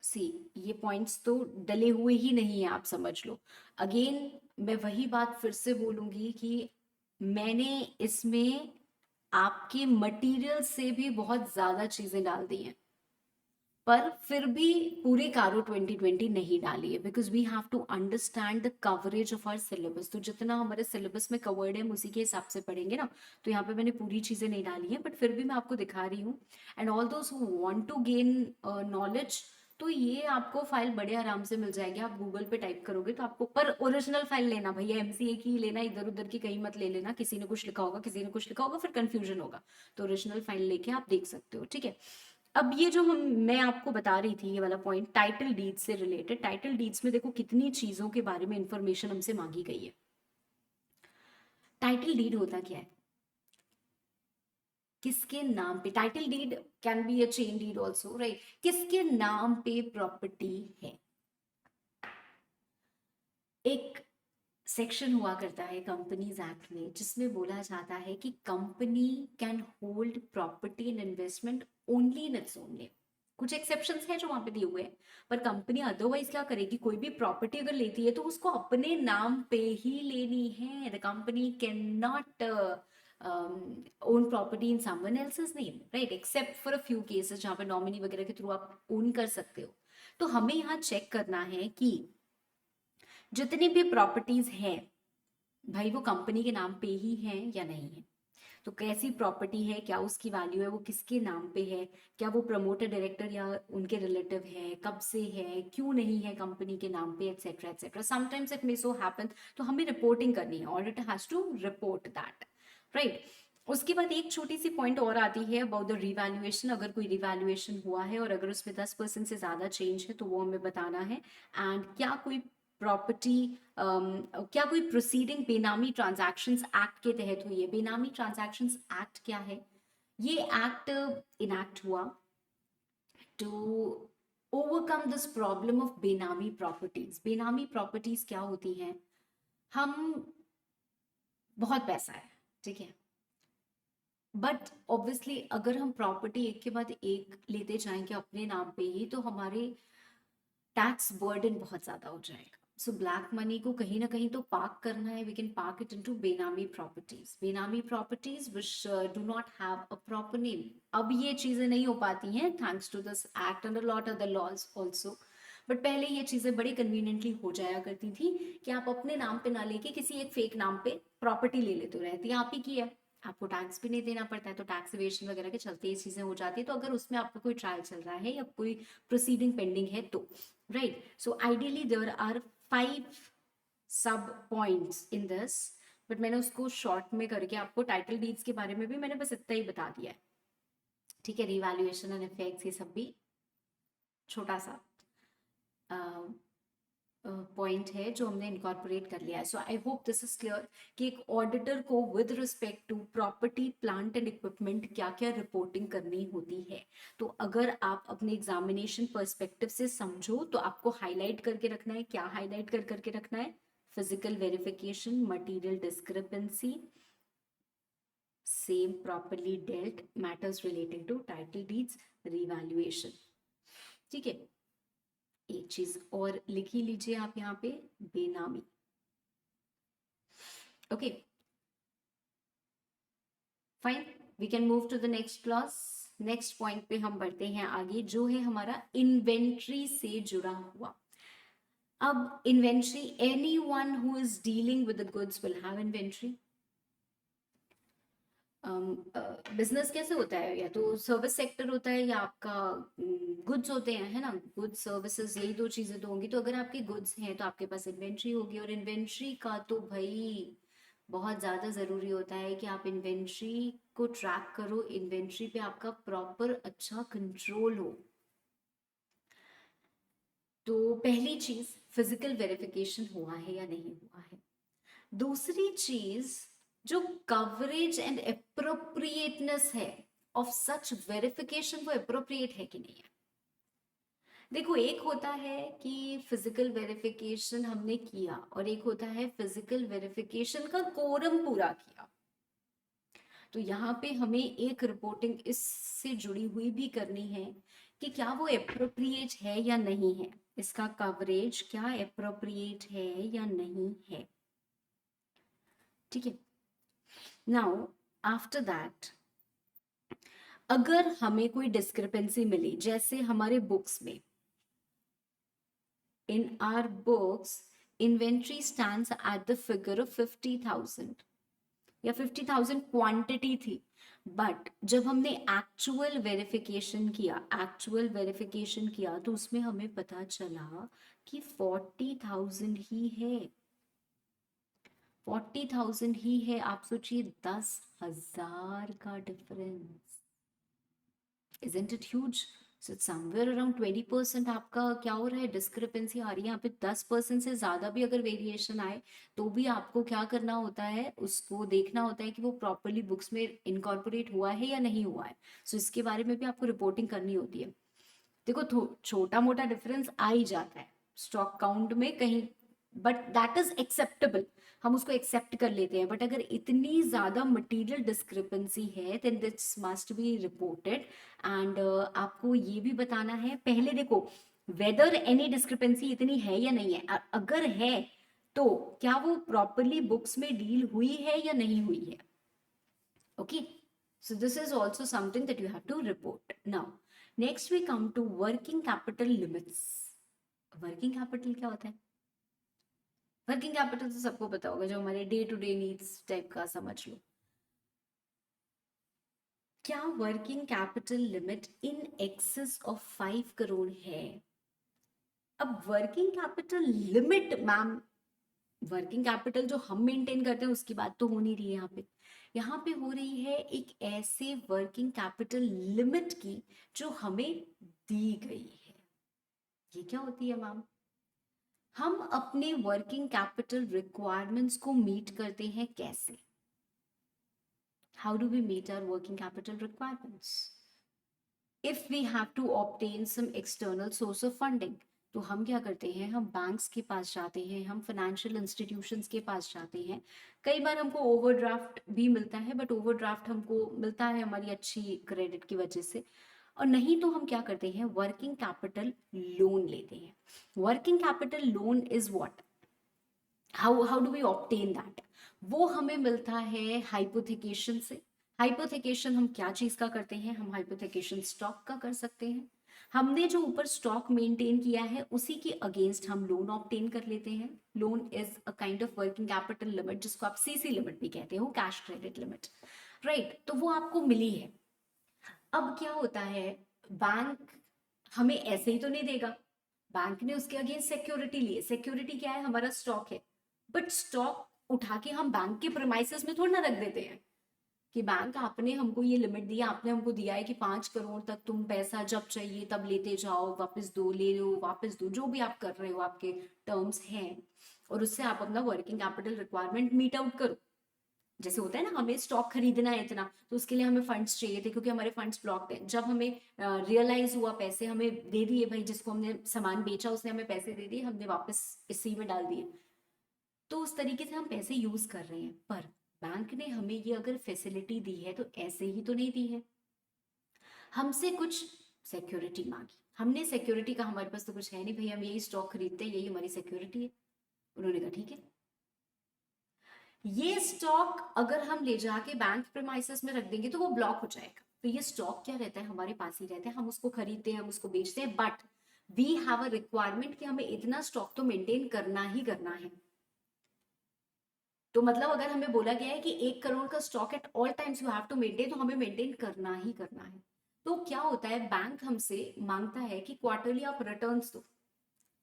सी, ये पॉइंट्स तो डले हुए ही नहीं है, आप समझ लो। अगेन मैं वही बात फिर से बोलूंगी कि मैंने इसमें आपके मटेरियल से भी बहुत ज्यादा चीजें डाल दी हैं, पर फिर भी पूरी कारो 2020 नहीं डाली है, because we have to understand the coverage of our syllabus. तो जितना हमारे सिलेबस में कवर्ड है हम उसी के हिसाब से पढ़ेंगे ना। तो यहाँ पे मैंने पूरी चीजें नहीं डाली हैं, बट फिर भी मैं आपको दिखा रही हूँ। And all those who want to gain knowledge, तो ये आपको फाइल बड़े आराम से मिल जाएगी, आप गूगल पे टाइप करोगे तो आपको, पर ओरिजिनल फाइल लेना भैया, एमसीए की लेना, इधर उधर की कहीं मत ले लेना, किसी ने कुछ लिखा होगा किसी ने कुछ लिखा होगा, फिर कंफ्यूजन होगा। तो ओरिजिनल फाइल लेके आप देख सकते हो, ठीक है। अब ये जो मैं आपको बता रही थी, ये वाला पॉइंट टाइटल डीड्स से रिलेटेड, टाइटल डीड्स में देखो कितनी चीजों के बारे में इंफॉर्मेशन हमसे मांगी गई है। टाइटल डीड होता क्या है, किसके नाम पे, title deed can be a chain deed also, right, किसके नाम पे प्रॉपर्टी है। एक सेक्शन हुआ करता है कंपनीज एक्ट में जिसमें बोला जाता है कि company can hold property and investment only in its own name. कुछ एक्सेप्शंस हैं जो वहां पे दिए हुए हैं, पर कंपनी अदरवाइज क्या करेगी, कोई भी प्रॉपर्टी अगर लेती है तो उसको अपने नाम पे ही लेनी है। The company can not own property in someone else's name, right, except for a few cases जहां पे नॉमिनी वगैरह के थ्रू आप ओन कर सकते हो। तो हमें यहाँ चेक करना है कि जितनी भी प्रॉपर्टीज हैं भाई वो कंपनी के नाम पे ही है या नहीं है। तो कैसी प्रॉपर्टी है, क्या उसकी वैल्यू है, वो किसके नाम पे है, क्या वो प्रमोटर डायरेक्टर या उनके रिलेटिव है, कब से है, क्यों नहीं है कंपनी के नाम पे, etcetera etcetera. Sometimes it may so happen, तो हमें रिपोर्टिंग करनी है, auditor has to report that, right. उसके बाद एक छोटी सी पॉइंट और आती है अबाउट द रिवैल्यूएशन। अगर कोई रिवैल्यूएशन हुआ है और अगर उसमें 10% से ज्यादा चेंज है तो वो हमें बताना है। एंड क्या कोई प्रॉपर्टी क्या कोई प्रोसीडिंग बेनामी ट्रांजैक्शंस एक्ट के तहत हुई है। बेनामी ट्रांजैक्शंस एक्ट क्या है, ये एक्ट इनैक्ट हुआ to overcome this problem of benami properties. Benami properties क्या होती हैं, हम बहुत पैसा है, ठीक है, बट ऑब्वियसली अगर हम प्रॉपर्टी एक के बाद एक लेते जाएंगे अपने नाम पे ही तो हमारे टैक्स बर्डन बहुत ज्यादा हो जाएगा। सो ब्लैक मनी को कहीं ना कहीं तो पार्क करना है, we can park it into benami properties, benami properties which do not have a proper name. अब ये चीजें नहीं हो पाती हैं thanks to this act and a lot other laws also, but पहले ये चीजें बड़ी कन्वीनियंटली हो जाया करती थी कि आप अपने नाम पे ना लेके किसी एक फेक नाम पे प्रॉपर्टी ले लेते रहते हैं, आप ही की है, आपको टैक्स भी नहीं देना पड़ता है, तो टैक्स इवेशन वगैरह के चलते ये चीजें हो जाती है। तो अगर उसमें आपका कोई ट्रायल चल रहा है या कोई प्रोसीडिंग पेंडिंग है तो right, so ideally there are 5 sub points in this, but मैंने उसको शॉर्ट में करके आपको टाइटल डीड्स के बारे में भी मैंने बस इतना ही बता दिया है, ठीक है। रिवैल्यूएशन एंड इफेक्ट्स ये सब भी छोटा सा पॉइंट है जो हमने इनकॉर्पोरेट कर लिया है। So I hope this is clear कि एक ऑडिटर को with respect to property plant and equipment क्या क्या रिपोर्टिंग करनी होती है। तो अगर आप अपने एग्जामिनेशन पर्सपेक्टिव से समझो तो आपको हाईलाइट करके रखना है, क्या हाईलाइट कर करके रखना है, physical verification, material discrepancy, same properly dealt, matters relating to title deeds, revaluation, ठीक है। एक चीज और लिख ही लीजिए आप यहाँ पे, benami, okay fine, we can move to the next clause. Next point पे हम बढ़ते हैं आगे, जो है हमारा इन्वेंट्री से जुड़ा हुआ। अब inventory, anyone who is dealing with the goods will have inventory. Business कैसे होता है, या तो सर्विस सेक्टर होता है या आपका गुड्स होते हैं, है ना, गुड्स सर्विसेज, यही दो चीजें तो होंगी। तो अगर आपके गुड्स हैं तो आपके पास इन्वेंट्री होगी, और इन्वेंट्री का तो भाई बहुत ज्यादा जरूरी होता है कि आप इन्वेंट्री को ट्रैक करो, इन्वेंट्री पे आपका प्रॉपर अच्छा कंट्रोल हो। तो पहली चीज फिजिकल वेरिफिकेशन हुआ है या नहीं हुआ है। दूसरी चीज, जो कवरेज एंड एप्रोप्रिएटनेस है ऑफ सच वेरिफिकेशन, वो एप्रोप्रिएट है कि नहीं है। देखो, एक होता है कि फिजिकल वेरिफिकेशन हमने किया, और एक होता है फिजिकल वेरिफिकेशन का कोरम पूरा किया। तो यहाँ पे हमें एक रिपोर्टिंग इससे जुड़ी हुई भी करनी है कि क्या वो एप्रोप्रिएट है या नहीं है, इसका कवरेज क्या एप्रोप्रिएट है या नहीं है, ठीक है। नाउ आफ्टर दैट, अगर हमें कोई डिस्क्रिपेंसी मिली, जैसे हमारे बुक्स में, इन are books inventory stands at the figure of 50,000 या 50,000 क्वांटिटी थी, बट जब हमने एक्चुअल वेरिफिकेशन किया तो उसमें हमें पता चला कि 40,000 ही है, 40,000 ही है। आप सोचिए 10,000 का difference, isn't it huge? So it's somewhere around 20% आपका क्या हो रहा है, डिस्क्रिपेंसी आ रही है यहाँ पे। 10% से ज्यादा भी अगर वेरिएशन आए तो भी आपको क्या करना होता है, उसको देखना होता है कि वो प्रॉपरली बुक्स में इनकॉर्पोरेट हुआ है या नहीं हुआ है। सो इसके बारे में भी आपको रिपोर्टिंग करनी होती है। देखो, छोटा मोटा डिफरेंस आ ही जाता है स्टॉक काउंट में कहीं, बट दैट इज एक्सेप्टेबल, हम उसको एक्सेप्ट कर लेते हैं। बट अगर इतनी ज्यादा मटेरियल डिस्क्रिपेंसी है then this must be reported, and आपको ये भी बताना है पहले, देखो वेदर एनी डिस्क्रिपेंसी इतनी है या नहीं है, अगर है तो क्या वो प्रॉपरली बुक्स में डील हुई है या नहीं हुई है, okay. So this is also something that you have to report. Now, next we come to working capital limits. Working capital क्या होता है? Working capital तो सबको पता होगा, जो हमारे day to day needs type का समझ लो। क्या working capital limit in excess of 5 crore है? अब working capital limit, ma'am, working capital जो हम मेंटेन करते हैं उसकी बात तो हो नहीं रही है यहाँ पे। यहाँ पे हो रही है एक ऐसे वर्किंग कैपिटल लिमिट की जो हमें दी गई है। ये क्या होती है मैम? हम अपने वर्किंग कैपिटल रिक्वायरमेंट्स को मीट करते हैं कैसे? How do we meet our working capital requirements? If we have to obtain some external source of funding, तो हम क्या करते हैं, हम बैंक्स के पास जाते हैं, हम फाइनेंशियल इंस्टीट्यूशंस के पास जाते हैं। कई बार हमको ओवरड्राफ्ट भी मिलता है, बट ओवरड्राफ्ट हमको मिलता है हमारी अच्छी क्रेडिट की वजह से, और नहीं तो हम क्या करते हैं, वर्किंग कैपिटल लोन लेते हैं। Working capital loan is what, how do we obtain that? वो हमें मिलता है हाइपोथेकेशन से। हाइपोथेकेशन हम क्या चीज का करते हैं, हम हाइपोथेकेशन स्टॉक का कर सकते हैं, हमने जो ऊपर स्टॉक मेंटेन किया है उसी के अगेंस्ट हम लोन ऑब्टेन कर लेते हैं। Loan is a kind of working capital limit, जिसको आप सीसी लिमिट भी कहते हो, कैश क्रेडिट लिमिट, राइट। तो वो आपको मिली है। अब क्या होता है, बैंक हमें ऐसे ही तो नहीं देगा, बैंक ने उसके अगेंस्ट सिक्योरिटी ली है। सिक्योरिटी क्या है, हमारा स्टॉक है। बट स्टॉक उठा के हम बैंक के प्रेमाइसेस में थोड़ा ना रख देते हैं कि बैंक आपने हमको ये लिमिट दिया, आपने हमको दिया है कि 5 करोड़ तक तुम पैसा जब चाहिए तब लेते जाओ, वापस दो, ले लो वापस दो, जो भी आप कर रहे हो आपके टर्म्स हैं, और उससे आप अपना working capital requirement meet out करो। जैसे होता है ना, हमें स्टॉक खरीदना है इतना, तो उसके लिए हमें फंड्स चाहिए थे क्योंकि हमारे फंड्स ब्लॉक थे। जब हमें रियलाइज हुआ, पैसे हमें दे दिए भाई, जिसको हमने सामान बेचा उसने हमें पैसे दे दिए, हमने वापस इसी में डाल दिए। तो उस तरीके से हम पैसे यूज कर रहे हैं। पर बैंक ने हमें ये अगर फैसिलिटी दी है तो ऐसे ही तो नहीं दी है, हमसे कुछ सिक्योरिटी मांगी। हमने सिक्योरिटी का, हमारे पास तो कुछ है नहीं भाई, हम यही स्टॉक खरीदते हैं, यही हमारी सिक्योरिटी है। उन्होंने कहा ठीक है, ये स्टॉक अगर हम ले जाके बैंक प्रेमाइसेस में रख देंगे तो वो ब्लॉक हो जाएगा। तो ये स्टॉक क्या रहता है, हमारे पास ही रहता है, हम उसको खरीदते हैं, हम उसको बेचते हैं, but we have a requirement कि हमें इतना स्टॉक तो मेंटेन करना ही करना है। तो मतलब अगर हमें बोला गया है कि 1 करोड़ का stock at all times you have to maintain, तो हमें मेंटेन करना ही करना है। तो क्या होता है, बैंक हमसे मांगता है कि क्वार्टरली आप रिटर्न्स दो,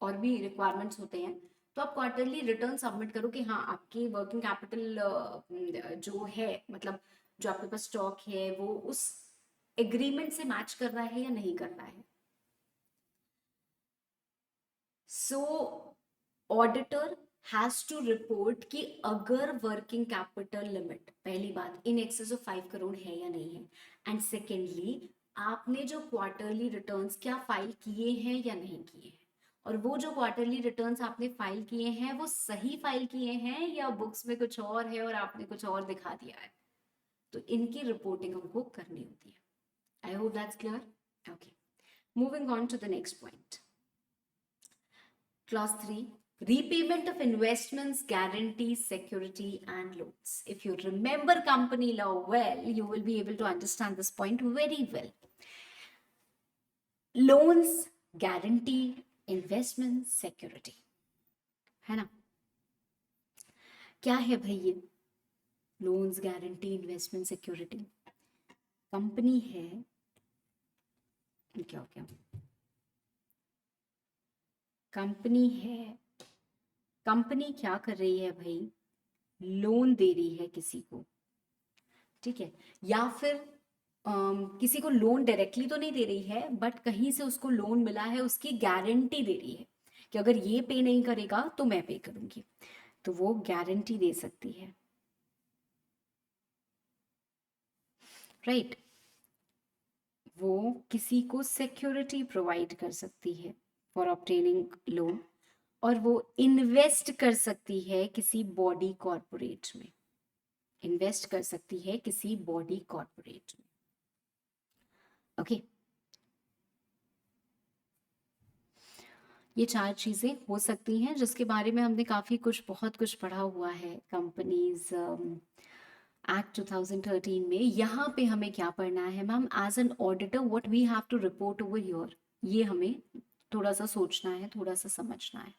और भी रिक्वायरमेंट्स होते हैं। तो आप क्वार्टरली रिटर्न सबमिट करो कि हाँ आपकी वर्किंग कैपिटल जो है, मतलब जो आपके पास स्टॉक है वो उस एग्रीमेंट से मैच कर रहा है या नहीं कर रहा है। So auditor has to report कि अगर वर्किंग कैपिटल लिमिट, पहली बात, इन एक्सेस ऑफ 5 करोड़ है या नहीं है, एंड सेकेंडली आपने जो क्वार्टरली रिटर्न्स क्या फाइल किए हैं या नहीं किए हैं, और वो जो क्वार्टरली रिटर्न्स आपने फाइल किए हैं वो सही फाइल किए हैं या बुक्स में कुछ और है और आपने कुछ और दिखा दिया है। तो इनकी रिपोर्टिंग हमको करनी होती है। I hope that's clear. Okay, moving on to the next point. Clause 3, repayment of investments, guarantees, security, and loans. If you remember company law well, you will be able to understand this point very well. Loans, guarantee, investment, security. है ना? क्या है भाई ये? Loans, guarantee, investment, security. Company है, क्या हो गया? कंपनी है, कंपनी क्या कर रही है भाई? लोन दे रही है किसी को, ठीक है, या फिर किसी को लोन डायरेक्टली तो नहीं दे रही है, बट कहीं से उसको लोन मिला है, उसकी गारंटी दे रही है कि अगर ये पे नहीं करेगा तो मैं पे करूंगी, तो वो गारंटी दे सकती है, राइट। वो किसी को सिक्योरिटी प्रोवाइड कर सकती है फॉर ऑब्टेनिंग लोन, और वो इन्वेस्ट कर सकती है किसी बॉडी कॉर्पोरेट में, इन्वेस्ट कर सकती है किसी बॉडी कॉर्पोरेट में। ओके, ये 4 चीजें हो सकती हैं जिसके बारे में हमने काफी कुछ, बहुत कुछ पढ़ा हुआ है कंपनीज एक्ट 2013 में। यहाँ पे हमें क्या पढ़ना है ma'am, as an auditor what we have to report over here, ये हमें थोड़ा सा सोचना है, थोड़ा सा समझना है।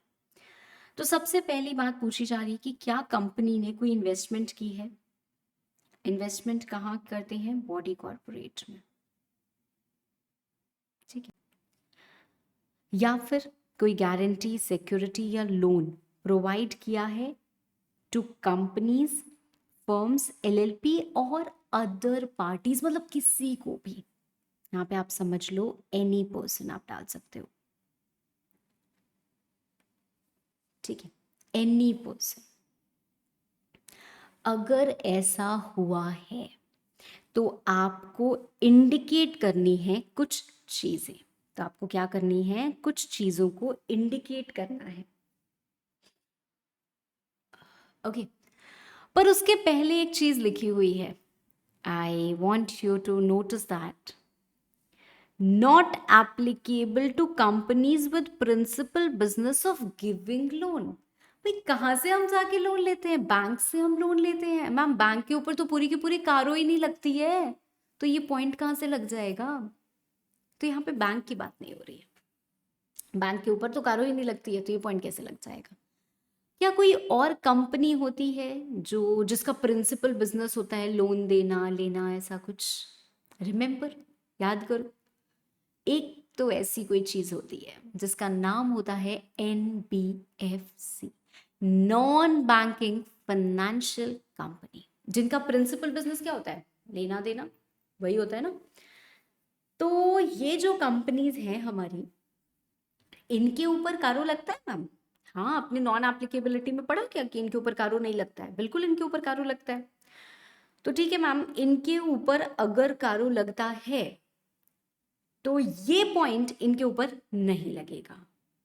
तो सबसे पहली बात पूछी जा रही है कि क्या कंपनी ने कोई इन्वेस्टमेंट की है। इन्वेस्टमेंट कहाँ करते हैं? बॉडी कॉर्पोरेट में, ठीक है। या फिर कोई गारंटी, सिक्योरिटी या लोन प्रोवाइड किया है टू कंपनीज, फर्म्स, एलएलपी और अदर पार्टीज, मतलब किसी को भी। यहाँ पे आप समझ लो एनी पर्सन आप डाल सकते हो, ठीक है, एनी पर्सन। अगर ऐसा हुआ है तो आपको इंडिकेट करनी है कुछ चीजें। तो आपको क्या करनी है? कुछ चीजों को इंडिकेट करना है, ओके। पर उसके पहले एक चीज लिखी हुई है, I want you to notice that not applicable to companies with principal business of giving loan. भाई कहाँ से हम जाके लोन लेते हैं? बैंक से हम लोन लेते हैं मैम, बैंक के ऊपर तो पूरी की पूरी कारो ही नहीं लगती है, तो ये पॉइंट कहाँ से लग जाएगा? तो यहाँ पे बैंक की बात नहीं हो रही है, बैंक के ऊपर तो कारो ही नहीं लगती है, तो ये पॉइंट कैसे लग जाएगा? क्या कोई और कंपनी होती है जो जिसका प्रिंसिपल बिजनेस होता है लोन देना लेना, ऐसा कुछ? रिमेंबर, याद करो, एक तो ऐसी कोई चीज होती है जिसका नाम होता है NBFC, non banking financial company, जिनका प्रिंसिपल बिजनेस क्या होता है? लेना देना, वही होता है ना। तो ये जो कंपनीज हैं हमारी, इनके ऊपर कारो लगता है मैम? हाँ, आपने नॉन एप्लीकेबिलिटी में पढ़ा क्या कि इनके ऊपर कारो नहीं लगता है? बिल्कुल इनके ऊपर कारो लगता है। तो ठीक है मैम, इनके ऊपर अगर कारो लगता है तो ये पॉइंट इनके ऊपर नहीं लगेगा।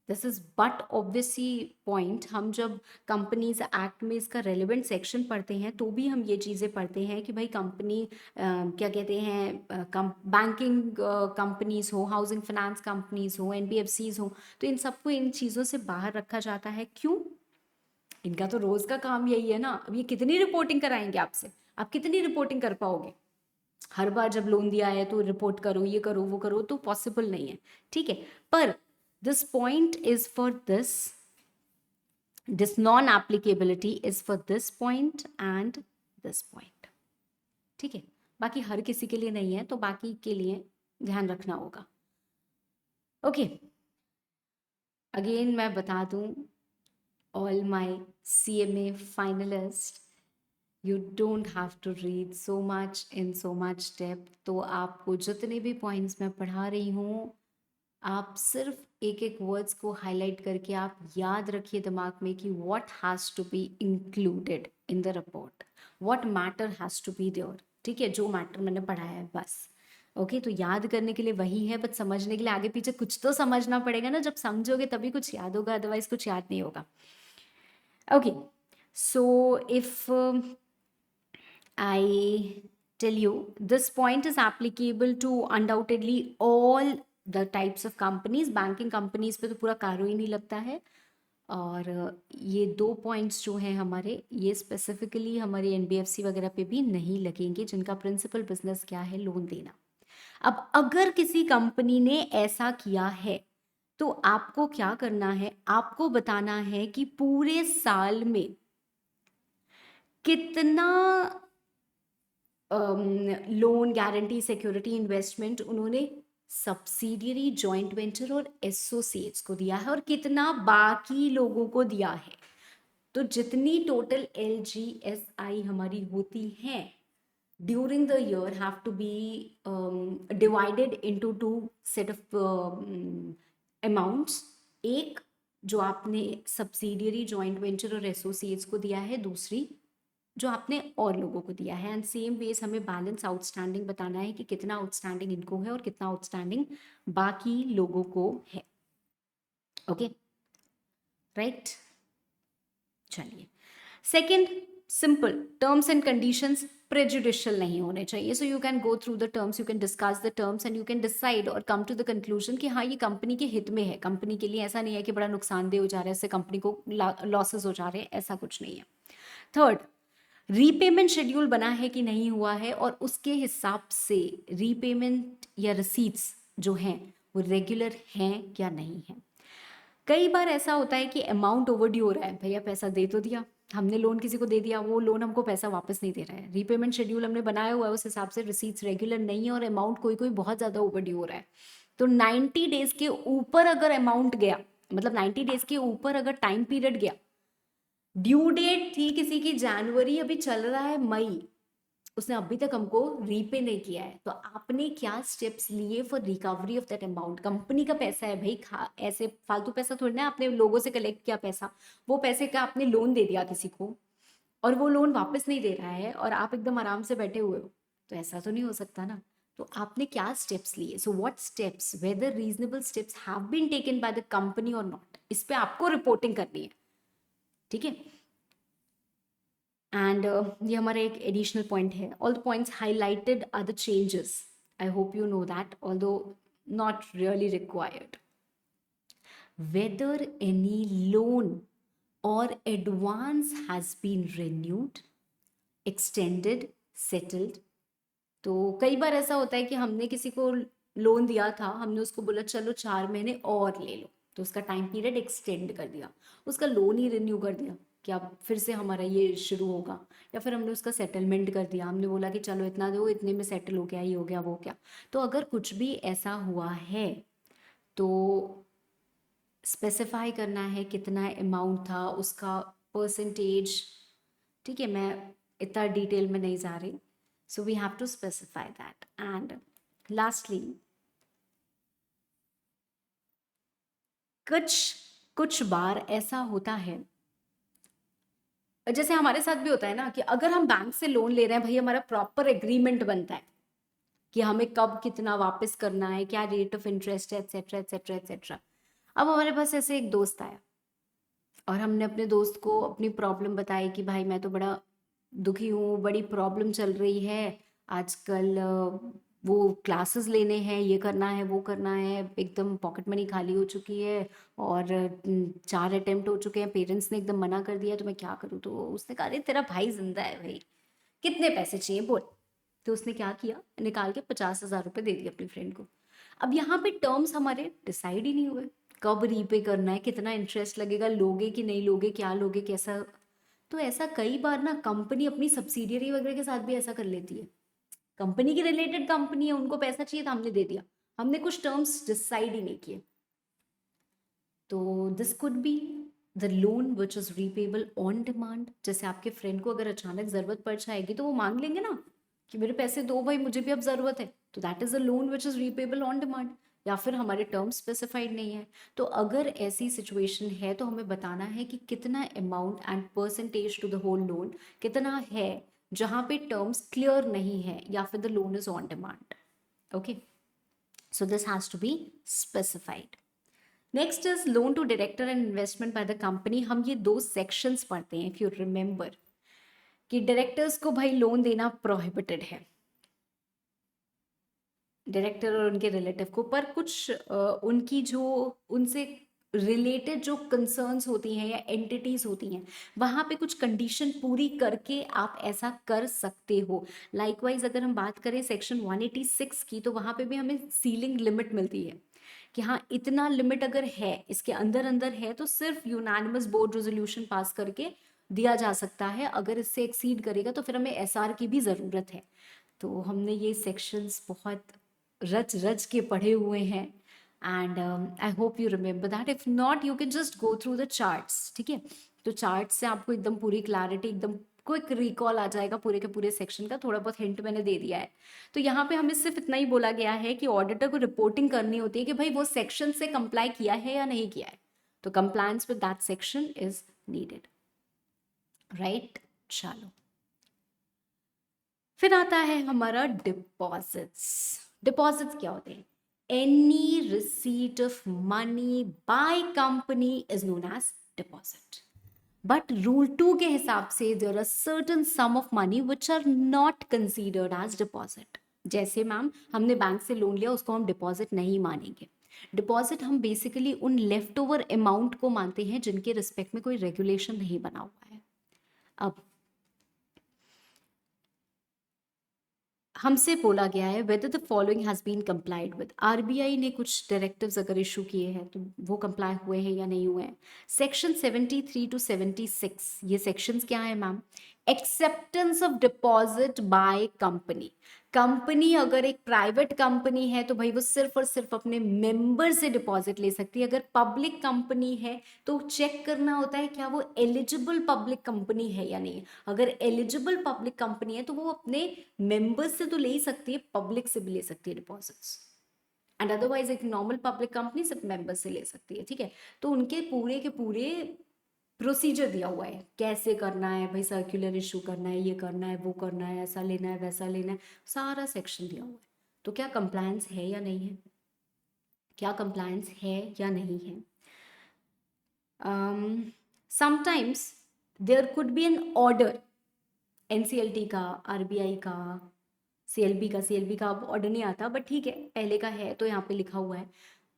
This is but obviously point. हम जब कंपनीज एक्ट में इसका रेलिवेंट सेक्शन पढ़ते हैं तो भी हम ये चीज़ें पढ़ते हैं कि भाई कंपनी क्या कहते हैं, बैंकिंग कंपनीज हो, हाउसिंग फाइनेंस कंपनीज हो, NBFCs हो, तो इन सबको इन चीज़ों से बाहर रखा जाता है। क्यों? इनका तो रोज का काम यही है ना। अब ये कितनी रिपोर्टिंग कराएंगे आपसे? आप कितनी रिपोर्टिंग कर पाओगे? हर बार जब लोन दिया है तो रिपोर्ट करो, ये करो, वो करो, तो पॉसिबल नहीं है। ठीक है, पर this point is for this non applicability is for this point and this point. ठीक है, बाकी हर किसी के लिए नहीं है, तो बाकी के लिए ध्यान रखना होगा। ओके, अगेन मैं बता दूं, all my CMA finalist, you don't have to read so much in so much depth. तो आपको जितने भी पॉइंट्स मैं पढ़ा रही हूँ, आप सिर्फ एक एक वर्ड्स को हाईलाइट करके आप याद रखिए दिमाग में कि what has to be included in the report, what matter has to be there. ठीक है, जो मैटर मैंने पढ़ाया है बस। ओके, तो याद करने के लिए वही है, बट समझने के लिए आगे पीछे कुछ तो समझना पड़ेगा ना। जब समझोगे तभी कुछ याद होगा, अदरवाइज कुछ याद नहीं होगा। Okay, so if I tell you, this point is applicable to undoubtedly all the types of companies. Banking companies पे तो पूरा कारो ही नहीं लगता है। और ये दो पॉइंट्स जो हैं हमारे, ये स्पेसिफिकली हमारे NBFC वगैरह पे भी नहीं लगेंगे, जिनका प्रिंसिपल बिजनेस क्या है? लोन देना। अब अगर किसी कंपनी ने ऐसा किया है तो आपको क्या करना है? आपको बताना है कि पूरे साल में कितना लोन, गारंटी, सिक्योरिटी, इन्वेस्टमेंट उन्होंने सब्सिडियरी, जॉइंट वेंचर और एसोसिएट्स को दिया है, और कितना बाकी लोगों को दिया है। तो जितनी टोटल LGSI हमारी होती है during the year have to be divided into two set of amounts. एक जो आपने सब्सिडियरी, जॉइंट वेंचर और एसोसिएट्स को दिया है, दूसरी जो आपने और लोगों को दिया है। एंड सेम वेज हमें बैलेंस आउटस्टैंडिंग बताना है कि कितना आउटस्टैंडिंग इनको है और कितना आउटस्टैंडिंग बाकी लोगों को है। Okay, right? चलिए, second, simple, terms and conditions prejudicial नहीं होने चाहिए। So you can go through the terms, you can discuss the terms and you can decide or come to the conclusion कि हाँ, ये कंपनी के हित में है, कंपनी के लिए ऐसा नहीं है कि बड़ा नुकसानदेह हो जा रहा है, इससे कंपनी को लॉसेस हो जा रहे हैं, ऐसा कुछ नहीं है। थर्ड, रीपेमेंट शेड्यूल बना है कि नहीं हुआ है, और उसके हिसाब से रीपेमेंट या रिसीट्स जो हैं वो रेगुलर हैं या नहीं है। कई बार ऐसा होता है कि अमाउंट ओवरड्यू हो रहा है, भैया पैसा दे तो दिया, हमने लोन किसी को दे दिया, वो लोन हमको पैसा वापस नहीं दे रहा है, रीपेमेंट शेड्यूल हमने बनाया हुआ है, उस हिसाब से रिसीट्स रेगुलर नहीं है, और अमाउंट कोई कोई बहुत ज़्यादा ओवरड्यू हो रहा है। तो 90 डेज के ऊपर अगर अमाउंट गया, मतलब 90 डेज के ऊपर अगर टाइम पीरियड गया, ड्यू डेट थी किसी की जनवरी, अभी चल रहा है मई, उसने अभी तक हमको रीपे नहीं किया है, तो आपने क्या स्टेप्स लिए for recovery of that amount? Company का पैसा है भाई, ऐसे फालतू पैसा थोड़ी ना, आपने लोगों से कलेक्ट किया पैसा, वो पैसे का आपने लोन दे दिया किसी को और वो लोन वापस नहीं दे रहा है और आप एकदम आराम से बैठे हुए हो, तो ऐसा तो नहीं हो सकता ना। तो आपने क्या स्टेप्स लिए? So what steps, whether reasonable steps have been taken by the company और नॉट, इस पे आपको रिपोर्टिंग करनी है। ठीक है, एंड ये हमारा एक एडिशनल पॉइंट है। All the points highlighted are the changes, I hope you know that, although not really required. Whether any loan or advance has been renewed, extended, settled. तो कई बार ऐसा होता है कि हमने किसी को लोन दिया था, हमने उसको बोला चलो 4 महीने और ले लो, तो उसका टाइम पीरियड एक्सटेंड कर दिया, उसका लोन ही रिन्यू कर दिया कि अब फिर से हमारा ये शुरू होगा। या फिर हमने उसका सेटलमेंट कर दिया, हमने बोला कि चलो इतना दो, इतने में सेटल हो गया, ये हो गया, वो हो गया। तो अगर कुछ भी ऐसा हुआ है तो स्पेसिफाई करना है कितना अमाउंट था, उसका परसेंटेज। ठीक है, मैं इतना डिटेल में नहीं जा रही। So we have to specify that. And lastly, कुछ कुछ बार ऐसा होता है, जैसे हमारे साथ भी होता है ना, कि अगर हम बैंक से लोन ले रहे हैं भाई, हमारा प्रॉपर एग्रीमेंट बनता है कि हमें कब कितना वापस करना है, क्या रेट ऑफ इंटरेस्ट है, एटसेट्रा एटसेट्रा एटसेट्रा। अब हमारे पास ऐसे एक दोस्त आया और हमने अपने दोस्त को अपनी प्रॉब्लम बताई कि भाई मैं तो बड़ा दुखी हूँ, बड़ी प्रॉब्लम चल रही है आजकल, वो क्लासेस लेने हैं, ये करना है, वो करना है, एकदम पॉकेट मनी खाली हो चुकी है, और 4 अटेम्प्ट हो चुके हैं, पेरेंट्स ने एकदम मना कर दिया, तो मैं क्या करूँ। तो उसने कहा अरे तेरा भाई जिंदा है भाई, कितने पैसे चाहिए बोल। तो उसने क्या किया, निकाल के 50,000 रुपये दे दिए अपनी फ्रेंड को। अब यहाँ पे टर्म्स हमारे डिसाइड ही नहीं हुए, कब रीपे करना है, कितना इंटरेस्ट लगेगा, लोगे कि नहीं लोगे, क्या लोगे, कैसा। तो ऐसा कई बार ना कंपनी अपनी सब्सिडियरी वगैरह के साथ भी ऐसा कर लेती है। कंपनी की रिलेटेड कंपनी है, उनको पैसा चाहिए तो हमने दे दिया, हमने कुछ टर्म्स डिसाइड ही नहीं किए। तो this could be the loan which is repayable on demand. जैसे आपके फ्रेंड को अगर अचानक जरूरत पड़ जाएगी तो वो मांग लेंगे ना कि मेरे पैसे दो भाई, मुझे भी अब जरूरत है, तो that is a loan which is repayable on demand. या फिर हमारे टर्म्स स्पेसिफाइड नहीं है। तो अगर ऐसी सिचुएशन है तो हमें बताना है कि कितना amount and percentage to the whole loan कितना है, जहां पे टर्म्स क्लियर नहीं है, या फिर the loan is on demand. Okay, so this has to be specified. Next is loan to director and investment by the company. हम ये दो सेक्शंस पढ़ते हैं, इफ यू रिमेंबर, कि डायरेक्टर्स को भाई लोन देना प्रोहिबिटेड है, डायरेक्टर और उनके रिलेटिव को। पर कुछ उनकी जो उनसे रिलेटेड जो कंसर्न्स होती हैं या एंटिटीज होती हैं, वहां पे कुछ कंडीशन पूरी करके आप ऐसा कर सकते हो। लाइकवाइज अगर हम बात करें सेक्शन 186 की, तो वहां पे भी हमें सीलिंग लिमिट मिलती है कि हाँ इतना लिमिट अगर है, इसके अंदर अंदर है, तो सिर्फ यूनानिमस बोर्ड रेजोल्यूशन पास करके दिया जा सकता है। अगर इससे एक्सीड करेगा तो फिर हमें एसआर की भी ज़रूरत है। तो हमने ये सेक्शंस बहुत रच रच के पढ़े हुए हैं, and I hope you remember that. If not you can just go through the charts. ठीक है, तो चार्ट से आपको एकदम पूरी क्लैरिटी, एकदम क्विक रिकॉल आ जाएगा पूरे के पूरे सेक्शन का। थोड़ा बहुत हिंट मैंने दे दिया है। तो यहाँ पे हमें सिर्फ इतना ही बोला गया है कि ऑडिटर को रिपोर्टिंग करनी होती है कि भाई वो सेक्शन से कंप्लाई किया है या नहीं किया है, तो compliance with that section is needed, right. चलो, फिर आता है हमारा डिपॉजिट्स। डिपॉजिट्स क्या होते हैं? Any receipt of money by company is known as deposit. But rule 2 के हिसाब से there are certain sum of money which are not considered as deposit. जैसे मैम, हमने बैंक से लोन लिया, उसको हम डिपॉजिट नहीं मानेंगे। डिपॉजिट हम बेसिकली उन लेफ्ट ओवर अमाउंट को मानते हैं जिनके रिस्पेक्ट में कोई रेगुलेशन नहीं बना हुआ है। अब हमसे बोला गया है whether the following has been complied with. RBI ने कुछ डायरेक्टिव्स अगर इशू किए हैं तो वो कंप्लाई हुए हैं या नहीं हुए हैं। सेक्शन 73 टू 76, ये सेक्शंस क्या है ma'am? Acceptance of deposit by company. Company अगर एक प्राइवेट कंपनी है तो भाई वो सिर्फ और सिर्फ अपने मेंबर से डिपॉजिट ले सकती है। अगर पब्लिक कंपनी है तो चेक करना होता है क्या वो एलिजिबल पब्लिक कंपनी है या नहीं। अगर एलिजिबल पब्लिक कंपनी है तो वो अपने मेंबर्स से तो ले ही सकती है, पब्लिक से भी ले सकती है डिपॉजिट्स। एंड अदरवाइज एक नॉर्मल पब्लिक कंपनी सिर्फ मेंबर्स से ले सकती है। ठीक है, तो उनके पूरे के पूरे प्रोसीजर दिया हुआ है, कैसे करना है भाई, सर्कुलर इशू करना है, ये करना है, वो करना है, ऐसा लेना है, वैसा लेना है, सारा सेक्शन दिया हुआ है। तो क्या कंप्लायंस है या नहीं है, क्या कंप्लायंस है या नहीं है? Sometimes there could be an order, NCLT का, आरबीआई का, सीएलबी का अब ऑर्डर नहीं आता, बट ठीक है पहले का है तो यहाँ पे लिखा हुआ है।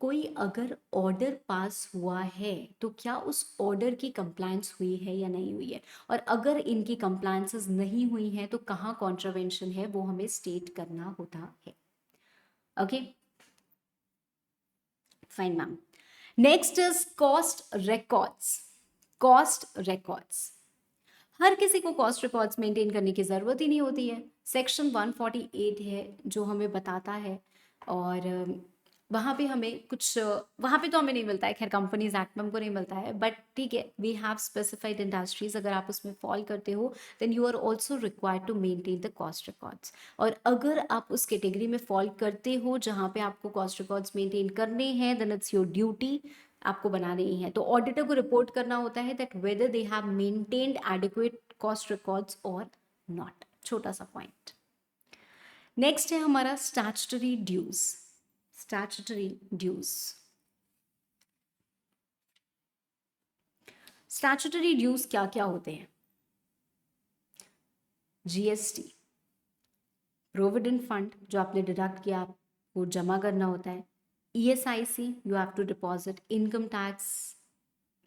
कोई अगर ऑर्डर पास हुआ है तो क्या उस ऑर्डर की कंप्लायंस हुई है या नहीं हुई है, और अगर इनकी कंप्लायंसेस नहीं हुई हैं तो कहाँ कॉन्ट्रावेंशन है वो हमें स्टेट करना होता है। Okay, fine ma'am. Next is cost records. Cost records, हर किसी को कॉस्ट रिकॉर्ड्स मेंटेन करने की ज़रूरत ही नहीं होती है। सेक्शन 148 है जो हमें बताता है, और वहाँ पे हमें कुछ, वहाँ पे तो हमें नहीं मिलता है, खैर कंपनीज एक्ट में हमको नहीं मिलता है, बट ठीक है, वी हैव स्पेसिफाइड इंडस्ट्रीज, अगर आप उसमें फॉल करते हो then you are also required to maintain the cost records. और अगर आप उस कैटेगरी में फॉल करते हो जहाँ पे आपको कॉस्ट रिकॉर्ड्स मेंटेन करने हैं, देन इट्स योर ड्यूटी, आपको बनाने ही है। तो ऑडिटर को रिपोर्ट करना होता है that whether they have maintained adequate cost records और नॉट। छोटा सा पॉइंट। नेक्स्ट है हमारा statutory dues. Statutory dues, statutory dues क्या क्या होते हैं? जीएसटी, प्रोविडेंट फंड जो आपने डिडक्ट किया आपको जमा करना होता है, ESIC you have to deposit, income tax,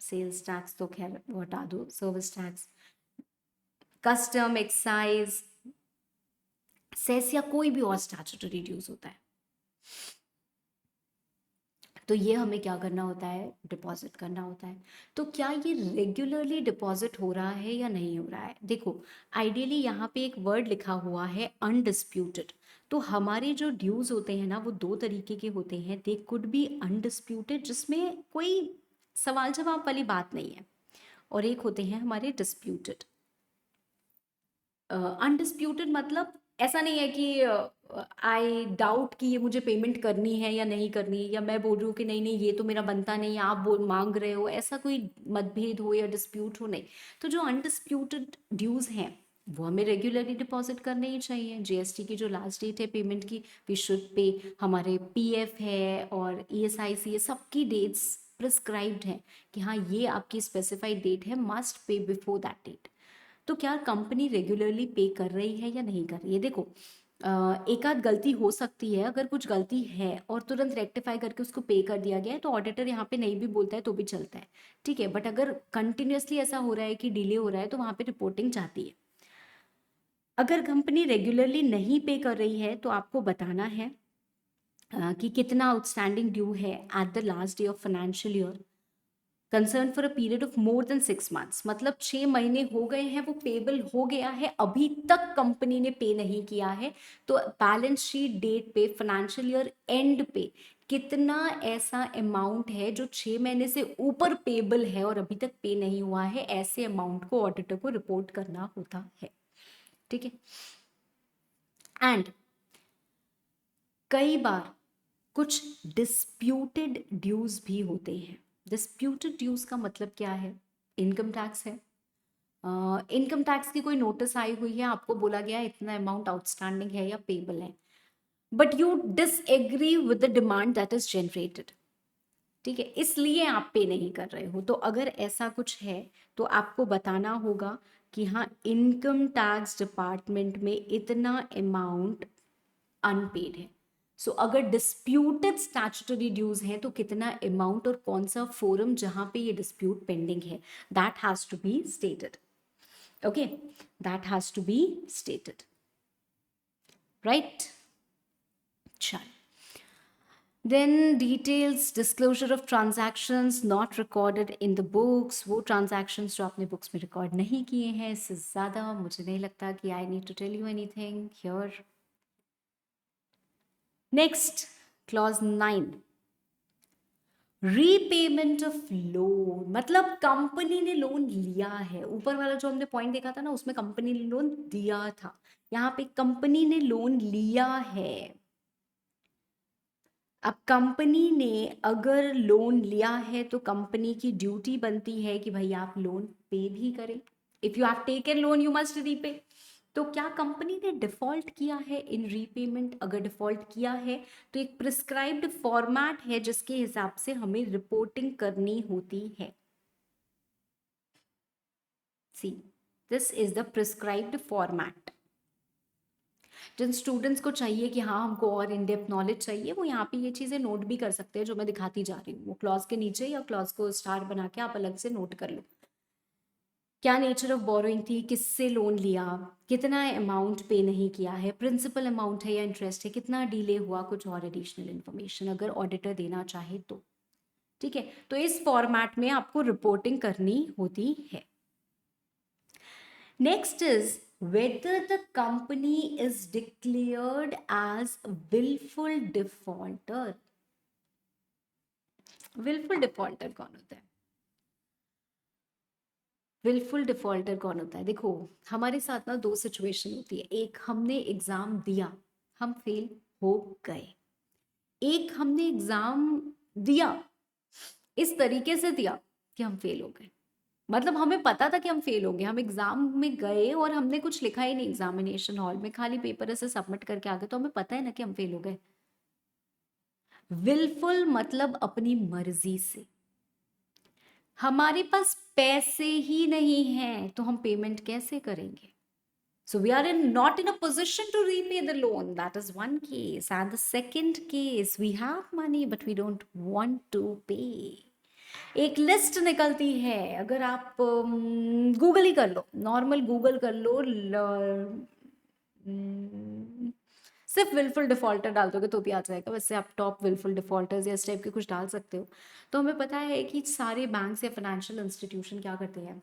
sales tax तो खैर वो हटा दो, service tax, custom, excise, cess या कोई भी और स्टैट्यूटरी ड्यूज होता है। तो ये हमें क्या करना होता है? डिपॉजिट करना होता है। तो क्या ये रेगुलरली डिपॉजिट हो रहा है या नहीं हो रहा है? देखो, आइडियली यहाँ पे एक वर्ड लिखा हुआ है अनडिस्प्यूटेड। तो हमारे जो ड्यूज होते हैं ना वो दो तरीके के होते हैं। दे कुड बी अनडिस्प्यूटेड जिसमें कोई सवाल जवाब वाली बात नहीं है, और एक होते हैं हमारे डिस्प्यूटेड। अनडिस्प्यूटेड मतलब ऐसा नहीं है कि आई डाउट कि ये मुझे पेमेंट करनी है या नहीं करनी, या मैं बोल रही हूँ कि नहीं नहीं ये तो मेरा बनता नहीं, आप बोल मांग रहे हो, ऐसा कोई मतभेद हो या डिस्प्यूट हो, नहीं। तो जो अनडिस्प्यूटेड ड्यूज हैं वो हमें रेगुलरली डिपॉजिट करने ही चाहिए। जीएसटी की जो लास्ट डेट है पेमेंट की, वी शुड पे। हमारे पीएफ है और ईएसआईसी, ये सबकी डेट्स प्रिस्क्राइब्ड हैं कि हाँ ये आपकी स्पेसिफाइड डेट है, must pay before that date. तो क्या कंपनी रेगुलरली पे कर रही है या नहीं कर रही है? देखो, एक आध गलती हो सकती है, अगर कुछ गलती है और तुरंत रेक्टिफाई करके उसको पे कर दिया गया है तो ऑडिटर यहाँ पे नहीं भी बोलता है तो भी चलता है, ठीक है। बट अगर कंटिन्यूअसली ऐसा हो रहा है कि डिले हो रहा है तो वहाँ पे रिपोर्टिंग जाती है। अगर कंपनी रेगुलरली नहीं पे कर रही है तो आपको बताना है कि कितना आउटस्टैंडिंग ड्यू है at the last day of financial year, concern for a period of more than 6 months, मतलब 6 महीने हो गए हैं, वो पेबल हो गया है, अभी तक कंपनी ने पे नहीं किया है। तो बैलेंस शीट डेट पे, फाइनेंशियल ईयर एंड पे कितना ऐसा अमाउंट है जो 6 महीने से ऊपर पेबल है और अभी तक पे नहीं हुआ है, ऐसे अमाउंट को ऑडिटर को रिपोर्ट करना होता है, ठीक है। एंड कई बार कुछ डिस्प्यूटेड ड्यूज भी होते हैं। डिस्प्यूटेड ड्यूज का मतलब क्या है? इनकम टैक्स है, इनकम टैक्स की कोई नोटिस आई हुई है, आपको बोला गया है इतना अमाउंट आउटस्टैंडिंग है या पेबल है, but you disagree with the demand that is generated, ठीक है, इसलिए आप पे नहीं कर रहे हो। तो अगर ऐसा कुछ है तो आपको बताना होगा कि हाँ इनकम टैक्स डिपार्टमेंट में इतना अमाउंट अनपेड है। सो अगर डिस्प्यूटेड स्टैट्यूटरी ड्यूज हैं तो कितना अमाउंट और कौन सा फोरम जहां पे ये डिस्प्यूट पेंडिंग है, that has to be stated. Okay, that has to be stated, right. चल, then details, disclosure of transactions not recorded in the books, वो ट्रांजैक्शंस जो आपने बुक्स में रिकॉर्ड नहीं किए हैं। इससे ज़्यादा मुझे नहीं लगता कि I need to tell you anything here. Next, clause 9, repayment of loan, मतलब कंपनी ने लोन लिया है। ऊपर वाला जो हमने पॉइंट देखा था ना उसमें कंपनी ने लोन दिया था, यहाँ पे कंपनी ने लोन लिया है। अब कंपनी ने अगर लोन लिया है तो कंपनी की ड्यूटी बनती है कि भाई आप लोन पे भी करें। If you have taken loan you must repay. तो क्या कंपनी ने डिफॉल्ट किया है इन रीपेमेंट? अगर डिफॉल्ट किया है तो एक प्रिस्क्राइब्ड फॉर्मेट है जिसके हिसाब से हमें रिपोर्टिंग करनी होती है। See, this is the prescribed format. जिन स्टूडेंट्स को चाहिए कि हाँ हमको और इन डेप्थ नॉलेज चाहिए, वो यहाँ पे ये चीज़ें नोट भी कर सकते हैं जो मैं दिखाती जा रही हूँ। वो क्लॉज के नीचे या क्लॉज को स्टार बना के आप अलग से नोट कर लो। क्या नेचर ऑफ बोरोइंग थी, किससे लोन लिया, कितना अमाउंट पे नहीं किया है, प्रिंसिपल अमाउंट है या इंटरेस्ट है, कितना डिले हुआ, कुछ और एडिशनल इन्फॉर्मेशन अगर ऑडिटर देना चाहे तो। ठीक है, तो इस फॉर्मेट में आपको रिपोर्टिंग करनी होती है। Next is whether the company is declared as willful defaulter। willful defaulter कौन होता है? willful defaulter कौन होता है? देखो, हमारे साथ ना दो सिचुएशन होती है। एक, हमने एग्जाम दिया, हम फेल हो गए। एक, हमने एग्जाम दिया, इस तरीके से दिया कि हम फेल हो गए। मतलब हमें पता था कि हम फेल होंगे, हम एग्जाम में गए और हमने कुछ लिखा ही नहीं एग्जामिनेशन हॉल में, खाली पेपर ऐसे सबमिट करके आ गए, तो हमें पता है ना कि हम फेल हो गए। विलफुल मतलब अपनी मर्जी से। हमारे पास पैसे ही नहीं हैं तो हम पेमेंट कैसे करेंगे? So we are not in a position to repay the loan. That is one case. And the second case, we have money but we don't want to pay. एक लिस्ट निकलती है, अगर आप गूगल ही कर लो, नॉर्मल गूगल कर लो, सिर्फ विलफुल डिफॉल्टर डाल दोगे तो भी आ जाएगा। वैसे आप टॉप विलफुल डिफॉल्टर्स या इस टाइप के कुछ डाल सकते हो। तो हमें पता है कि सारे बैंक्स या फाइनेंशियल इंस्टीट्यूशन क्या करते हैं,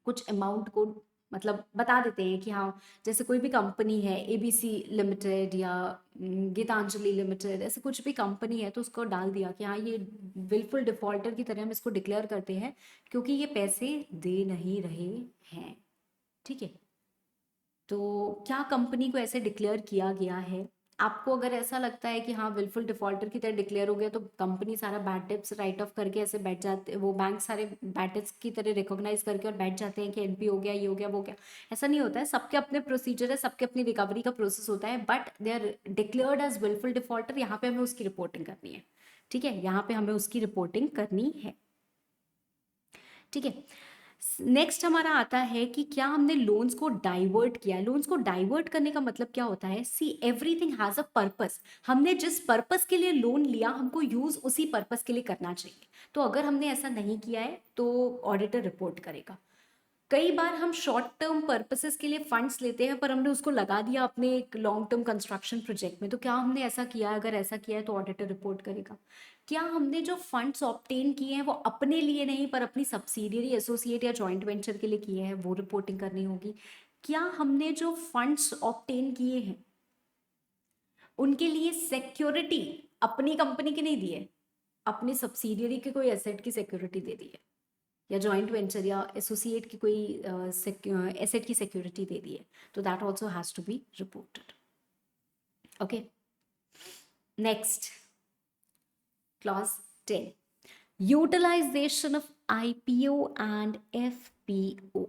कुछ अमाउंट को मतलब बता देते हैं कि हाँ, जैसे कोई भी कंपनी है, एबीसी लिमिटेड या गीतांजलि लिमिटेड, ऐसे कुछ भी कंपनी है, तो उसको डाल दिया कि हाँ ये विलफुल डिफॉल्टर की तरह हम इसको डिक्लेयर करते हैं क्योंकि ये पैसे दे नहीं रहे हैं। ठीक है, तो क्या कंपनी को ऐसे डिक्लेयर किया गया है? आपको अगर ऐसा लगता है कि हाँ विलफुल डिफॉल्टर की तरह डिक्लेयर हो गया, तो कंपनी सारा बैड टिप्स राइट ऑफ करके ऐसे बैठ जाते, वो बैंक सारे बैड टिप्स की तरह रिकॉग्नाइज करके और बैठ जाते हैं कि एनपी हो गया, ये हो गया, वो हो गया। ऐसा नहीं होता है, सबके अपने प्रोसीजर है, सबके अपनी रिकवरी का प्रोसेस होता है, but they are declared as wilful defaulter. यहाँ पे हमें उसकी रिपोर्टिंग करनी है। ठीक है, यहाँ पे हमें उसकी रिपोर्टिंग करनी है। ठीक है, नेक्स्ट हमारा आता है कि क्या हमने लोन्स को डाइवर्ट किया है। लोन्स को डाइवर्ट करने का मतलब क्या होता है? See everything has a purpose. हमने जिस पर्पस के लिए लोन लिया, हमको यूज उसी पर्पस के लिए करना चाहिए। तो अगर हमने ऐसा नहीं किया है तो ऑडिटर रिपोर्ट करेगा। कई बार हम शॉर्ट टर्म पर्पसेस के लिए फंड्स लेते हैं पर हमने उसको लगा दिया अपने एक लॉन्ग टर्म कंस्ट्रक्शन प्रोजेक्ट में, तो क्या हमने ऐसा किया है? अगर ऐसा किया है तो ऑडिटर रिपोर्ट करेगा। क्या हमने जो फंड्स ऑब्टेन किए हैं वो अपने लिए नहीं पर अपनी सब्सिडियरी, एसोसिएट या जॉइंट वेंचर के लिए किए हैं, वो रिपोर्टिंग करनी होगी। क्या हमने जो फंड्स ऑब्टेन किए हैं उनके लिए सिक्योरिटी अपनी कंपनी की नहीं दी है, अपनी सब्सिडियरी के कोई एसेट की सिक्योरिटी दे दी है, या जॉइंट वेंचर या एसोसिएट की कोई एसेट की सिक्योरिटी दे दी है, तो that also has to be reported. Okay, next clause 10, utilisation of IPO and FPO.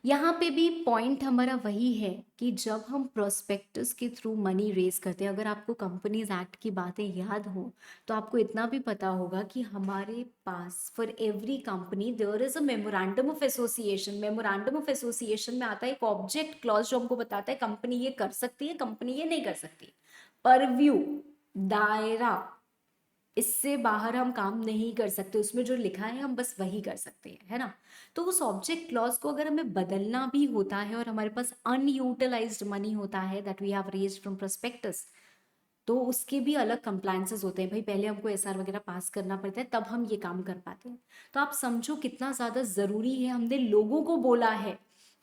यहाँ पे भी पॉइंट हमारा वही है कि जब हम प्रोस्पेक्टस के थ्रू मनी रेज करते हैं, अगर आपको कंपनीज एक्ट की बातें याद हो तो आपको इतना भी पता होगा कि हमारे पास for every company there is a memorandum of association. Memorandum of association में आता है एक ऑब्जेक्ट क्लॉज जो हमको बताता है कंपनी ये कर सकती है, कंपनी ये नहीं कर सकती। परव्यू, दायरा, इससे बाहर हम काम नहीं कर सकते, उसमें जो लिखा है हम बस वही कर सकते हैं, है ना। तो उस ऑब्जेक्ट क्लॉज को अगर हमें बदलना भी होता है और हमारे पास अनयूटिलाइज्ड मनी होता है that we have raised from prospectus, तो उसके भी अलग कंप्लायंसेस होते हैं भाई। पहले हमको एसआर वगैरह पास करना पड़ता है तब हम ये काम कर पाते हैं। तो आप समझो कितना ज्यादा जरूरी है। हमने लोगों को बोला है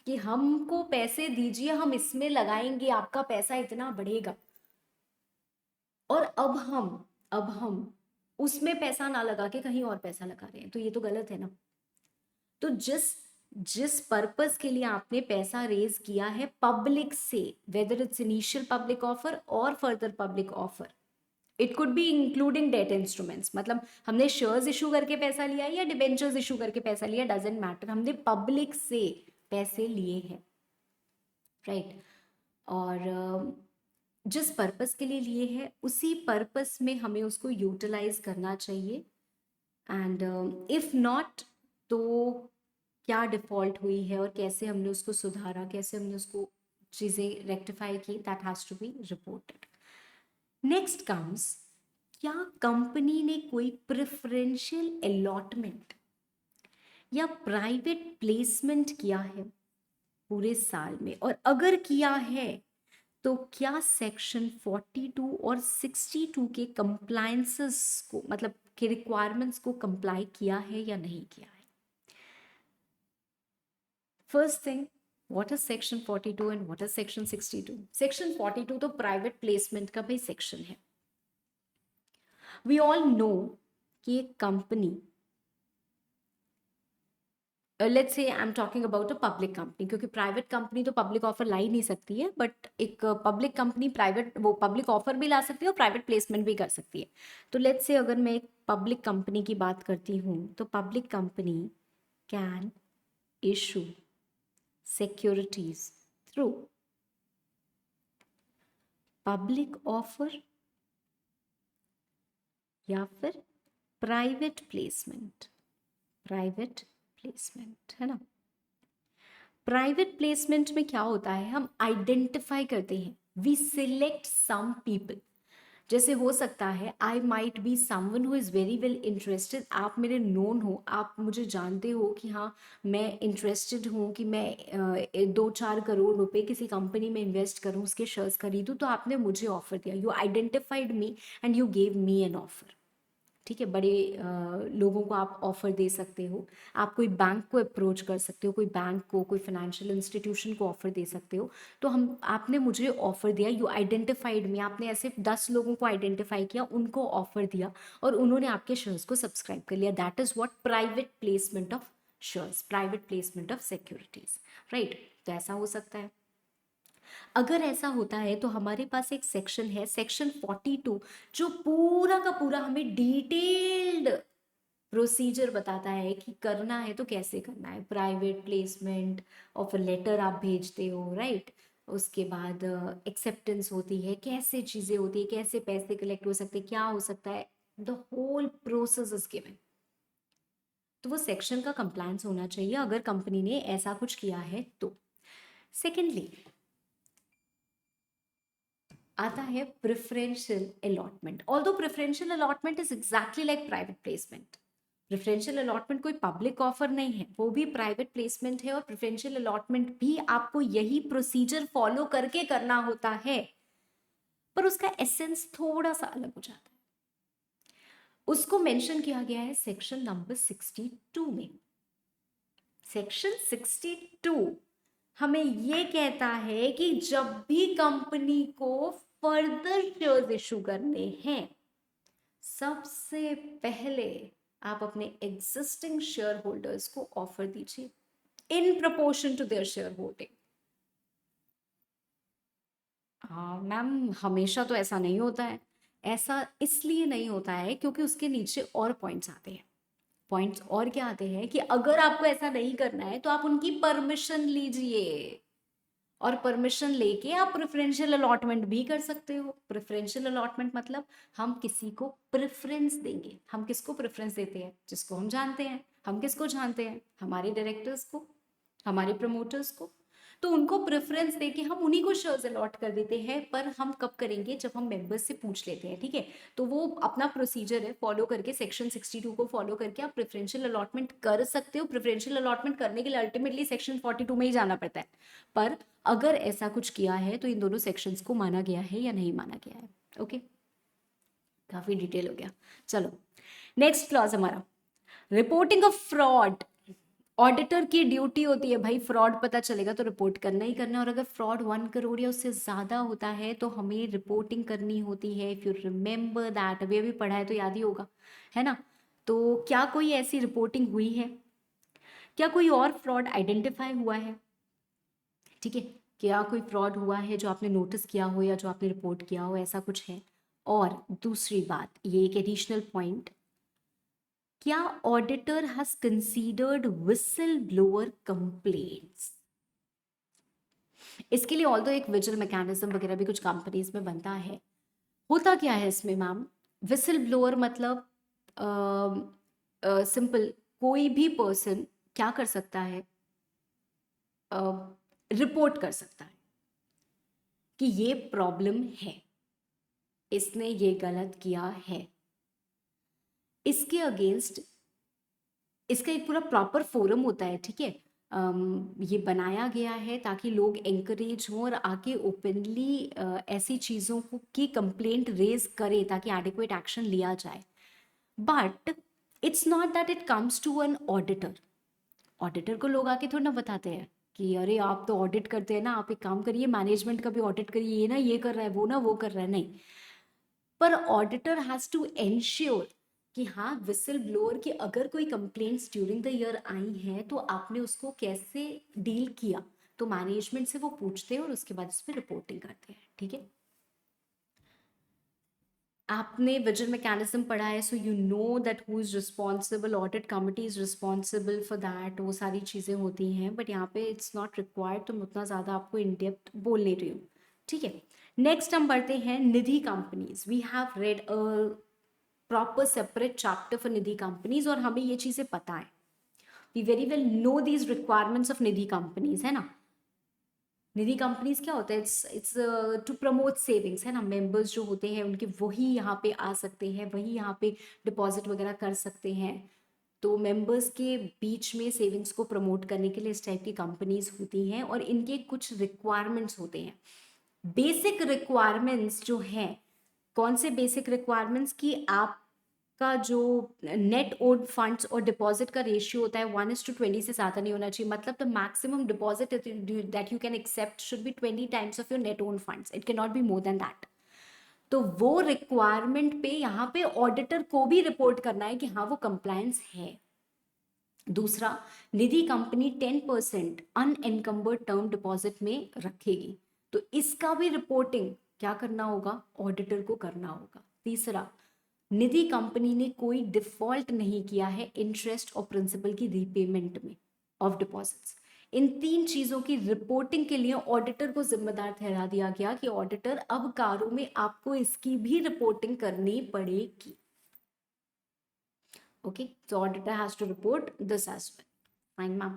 कि हमको पैसे दीजिए, हम इसमें लगाएंगे, आपका पैसा इतना बढ़ेगा, और अब हम उसमें पैसा ना लगा के कहीं और पैसा लगा रहे हैं, तो ये तो गलत है ना। तो जिस जिस पर्पस के लिए आपने पैसा रेज किया है पब्लिक से, whether it's initial public offer or further public offer, it could be including debt instruments, मतलब हमने शेयर्स इशू करके पैसा लिया या डिबेंचर्स इशू करके पैसा लिया, डजेंट मैटर, हमने पब्लिक से पैसे लिए हैं, राइट। और जिस पर्पस के लिए लिए हैं उसी पर्पस में हमें उसको यूटिलाइज करना चाहिए। एंड इफ नॉट, तो क्या डिफॉल्ट हुई है और कैसे हमने उसको सुधारा, कैसे हमने उसको चीज़ें रेक्टिफाई की, that has to be reported. Next comes, क्या कंपनी ने कोई प्रेफरेंशियल अलॉटमेंट या प्राइवेट प्लेसमेंट किया है पूरे साल में, और अगर किया है तो क्या सेक्शन 42 और 62 के कंप्लायंसेस को, मतलब के रिक्वायरमेंट्स को कंप्लाई किया है या नहीं किया है? First thing, what is section 42 and what is section 62? Section 42 तो प्राइवेट प्लेसमेंट का भी सेक्शन है। वी ऑल नो कि एक company, let's say I am talking about a public company, क्योंकि प्राइवेट कंपनी तो पब्लिक ऑफर ला ही नहीं सकती है, बट एक पब्लिक कंपनी प्राइवेट, वो पब्लिक ऑफर भी ला सकती है और प्राइवेट प्लेसमेंट भी कर सकती है। तो लेट्स से अगर मैं एक पब्लिक कंपनी की बात करती हूँ, तो public company can issue securities through public offer या फिर प्राइवेट प्लेसमेंट। प्राइवेट प्लेसमेंट है ना। प्राइवेट प्लेसमेंट में क्या होता है, हम आइडेंटिफाई करते हैं, वी सिलेक्ट सम पीपल। जैसे हो सकता है I might be someone who is very well interested, आप मेरे नोन हो, आप मुझे जानते हो कि हाँ मैं इंटरेस्टेड हूँ कि मैं 2-4 करोड़ रुपए किसी कंपनी में इन्वेस्ट करूँ, उसके शेयर्स खरीदूँ, तो आपने मुझे ऑफर दिया, you identified me and you gave me an offer. ठीक है, बड़े लोगों को आप ऑफर दे सकते हो, आप कोई बैंक को अप्रोच कर सकते हो, कोई बैंक को, कोई फाइनेंशियल इंस्टीट्यूशन को ऑफर दे सकते हो। तो हम, आपने मुझे ऑफर दिया, यू आइडेंटिफाइड मी, आपने ऐसे 10 लोगों को आइडेंटिफाई किया, उनको ऑफर दिया और उन्होंने आपके शेयर्स को सब्सक्राइब कर लिया। That is what private placement of shares, private placement of securities, right. तो ऐसा हो सकता है। अगर ऐसा होता है तो हमारे पास एक सेक्शन है, सेक्शन 42, जो पूरा का पूरा हमें डिटेल्ड प्रोसीजर बताता है कि करना है तो कैसे करना है। प्राइवेट प्लेसमेंट, ऑफर लेटर आप भेजते हो, राइट। उसके बाद एक्सेप्टेंस होती है, कैसे चीज़ें होती है, कैसे पैसे कलेक्ट हो सकते हैं, क्या हो सकता है, the whole process is given. तो वो सेक्शन का कंप्लायंस होना चाहिए अगर कंपनी ने ऐसा कुछ किया है तो। सेकेंडली आता है preferential allotment. Although preferential allotment is exactly like private placement. Preferential allotment कोई पब्लिक ऑफर नहीं है, वो भी प्राइवेट प्लेसमेंट है, और प्रेफरेंशियल अलॉटमेंट भी आपको यही प्रोसीजर फॉलो करके करना होता है, पर उसका एसेंस थोड़ा सा अलग हो जाता है। उसको मेंशन किया गया है सेक्शन नंबर 62 में। सेक्शन 62 हमें ये कहता है कि जब भी कंपनी को फर्दर शेयर्स इशू करने हैं, सबसे पहले आप अपने एग्जिस्टिंग शेयर होल्डर्स को ऑफर दीजिए in proportion to their share holding. हाँ मैम, हमेशा तो ऐसा नहीं होता है। ऐसा इसलिए नहीं होता है क्योंकि उसके नीचे और पॉइंट्स आते हैं। पॉइंट्स और क्या आते हैं कि अगर आपको ऐसा नहीं करना है तो आप उनकी परमिशन लीजिए, और परमिशन लेके आप प्रेफरेंशियल अलॉटमेंट भी कर सकते हो। प्रेफरेंशियल अलॉटमेंट मतलब हम किसी को प्रेफरेंस देंगे। हम किसको प्रेफरेंस देते हैं? जिसको हम जानते हैं। हम किसको जानते हैं? हमारे डायरेक्टर्स को, हमारे प्रमोटर्स को। तो उनको प्रेफरेंस देके हम उन्हीं को शेयर्स अलॉट कर देते हैं, पर हम कब करेंगे? जब हम मेंबर्स से पूछ लेते हैं, ठीक है। तो वो अपना प्रोसीजर है, फॉलो करके सेक्शन 62 को फॉलो करके आप प्रेफरेंशियल अलॉटमेंट कर सकते हो। प्रेफरेंशियल अलॉटमेंट करने के लिए अल्टीमेटली सेक्शन 42 में ही जाना पड़ता है। पर अगर ऐसा कुछ किया है तो इन दोनों सेक्शंस को माना गया है या नहीं माना गया है। ओके, काफी डिटेल हो गया। चलो नेक्स्ट क्लॉज हमारा, रिपोर्टिंग ऑफ फ्रॉड। ऑडिटर की ड्यूटी होती है भाई, फ्रॉड पता चलेगा तो रिपोर्ट करना ही करना है, और अगर फ्रॉड 1 करोड़ या उससे ज्यादा होता है तो हमें रिपोर्टिंग करनी होती है। इफ यू रिमेंबर दैट, अभी अभी पढ़ा है तो याद ही होगा, है ना। तो क्या कोई ऐसी रिपोर्टिंग हुई है? क्या कोई और फ्रॉड आइडेंटिफाई हुआ है? ठीक है, क्या कोई फ्रॉड हुआ है जो आपने नोटिस किया हो या जो आपने रिपोर्ट किया हो, ऐसा कुछ है? और दूसरी बात, ये एक एडिशनल पॉइंट, क्या auditor has considered whistle blower complaints? इसके लिए ऑल्दो एक विजिल मैकेनिज्म वगैरह भी कुछ कंपनीज में बनता है। होता क्या है इसमें मैम? विसल ब्लोअर मतलब सिंपल, कोई भी पर्सन क्या कर सकता है? रिपोर्ट कर सकता है कि ये प्रॉब्लम है, इसने ये गलत किया है। इसके अगेंस्ट इसका एक पूरा प्रॉपर फोरम होता है, ठीक है। ये बनाया गया है ताकि लोग एंकरेज हों और आके ओपनली ऐसी चीज़ों को की कंप्लेंट रेज करें ताकि एडिक्वेट एक्शन लिया जाए. But it's not that it comes to an auditor. Auditor को लोग आके थोड़ा ना बताते हैं कि अरे आप तो ऑडिट करते हैं ना, आप एक काम करिए मैनेजमेंट का भी ऑडिट करिए, ये ना ये कर रहा है, वो ना वो कर रहा है. नहीं, पर ऑडिटर हैज टू एंश्योर कि हाँ विसल ब्लोअर की अगर कोई complaints during the year I हैं तो आपने उसको कैसे डील किया. तो मैनेजमेंट से वो पूछते हैं और उसके बाद उस पर रिपोर्टिंग करते हैं. ठीक है, आपने विजन मैकेनिज्म पढ़ा है, so you know that who is responsible, audit committee is responsible for that, वो सारी चीज़ें होती हैं. बट यहाँ पे इट्स नॉट रिक्वायर्ड, तो मैं उतना ज़्यादा आपको इन डेप्थ बोल नहीं रही हूँ. ठीक है, नेक्स्ट हम बढ़ते हैं Nidhi companies. We have read a proper separate chapter for Nidhi companies और हमें ये चीज़ें पता है. We very well know these requirements of Nidhi companies, है ना. निधि कंपनीज क्या होता है, इट्स टू प्रमोट सेविंग्स, है ना. मेंबर्स जो होते हैं उनके वही यहाँ पे आ सकते हैं, वही यहाँ पे डिपॉजिट वगैरह कर सकते हैं. तो मेंबर्स के बीच में सेविंग्स को प्रमोट करने के लिए इस टाइप की कंपनीज होती हैं और इनके कुछ रिक्वायरमेंट्स होते हैं. बेसिक रिक्वायरमेंट्स जो हैं, कौन से बेसिक रिक्वायरमेंट्स की आपका जो नेट ओन फंड्स और डिपॉजिट का रेशियो होता है 1:20 से ज़्यादा नहीं होना चाहिए. मतलब the maximum deposit that you can accept should be 20 times of your net own funds. It can not be more than that. तो वो रिक्वायरमेंट पे यहाँ पे ऑडिटर को भी रिपोर्ट करना है कि हाँ वो कंप्लायंस है. दूसरा, निधि कंपनी 10% अनएनकम्बर्ड टर्म डिपॉजिट में रखेगी, तो इसका भी रिपोर्टिंग क्या करना होगा, ऑडिटर को करना होगा. तीसरा, निधि कंपनी ने कोई डिफॉल्ट नहीं किया है इंटरेस्ट और प्रिंसिपल की रीपेमेंट में ऑफ डिपॉजिट्स. इन तीन चीजों की रिपोर्टिंग के लिए ऑडिटर को जिम्मेदार ठहरा दिया गया कि ऑडिटर अब कारों में आपको इसकी भी रिपोर्टिंग करनी पड़ेगी. Okay, so auditor has to report this as well. Fine, ma'am.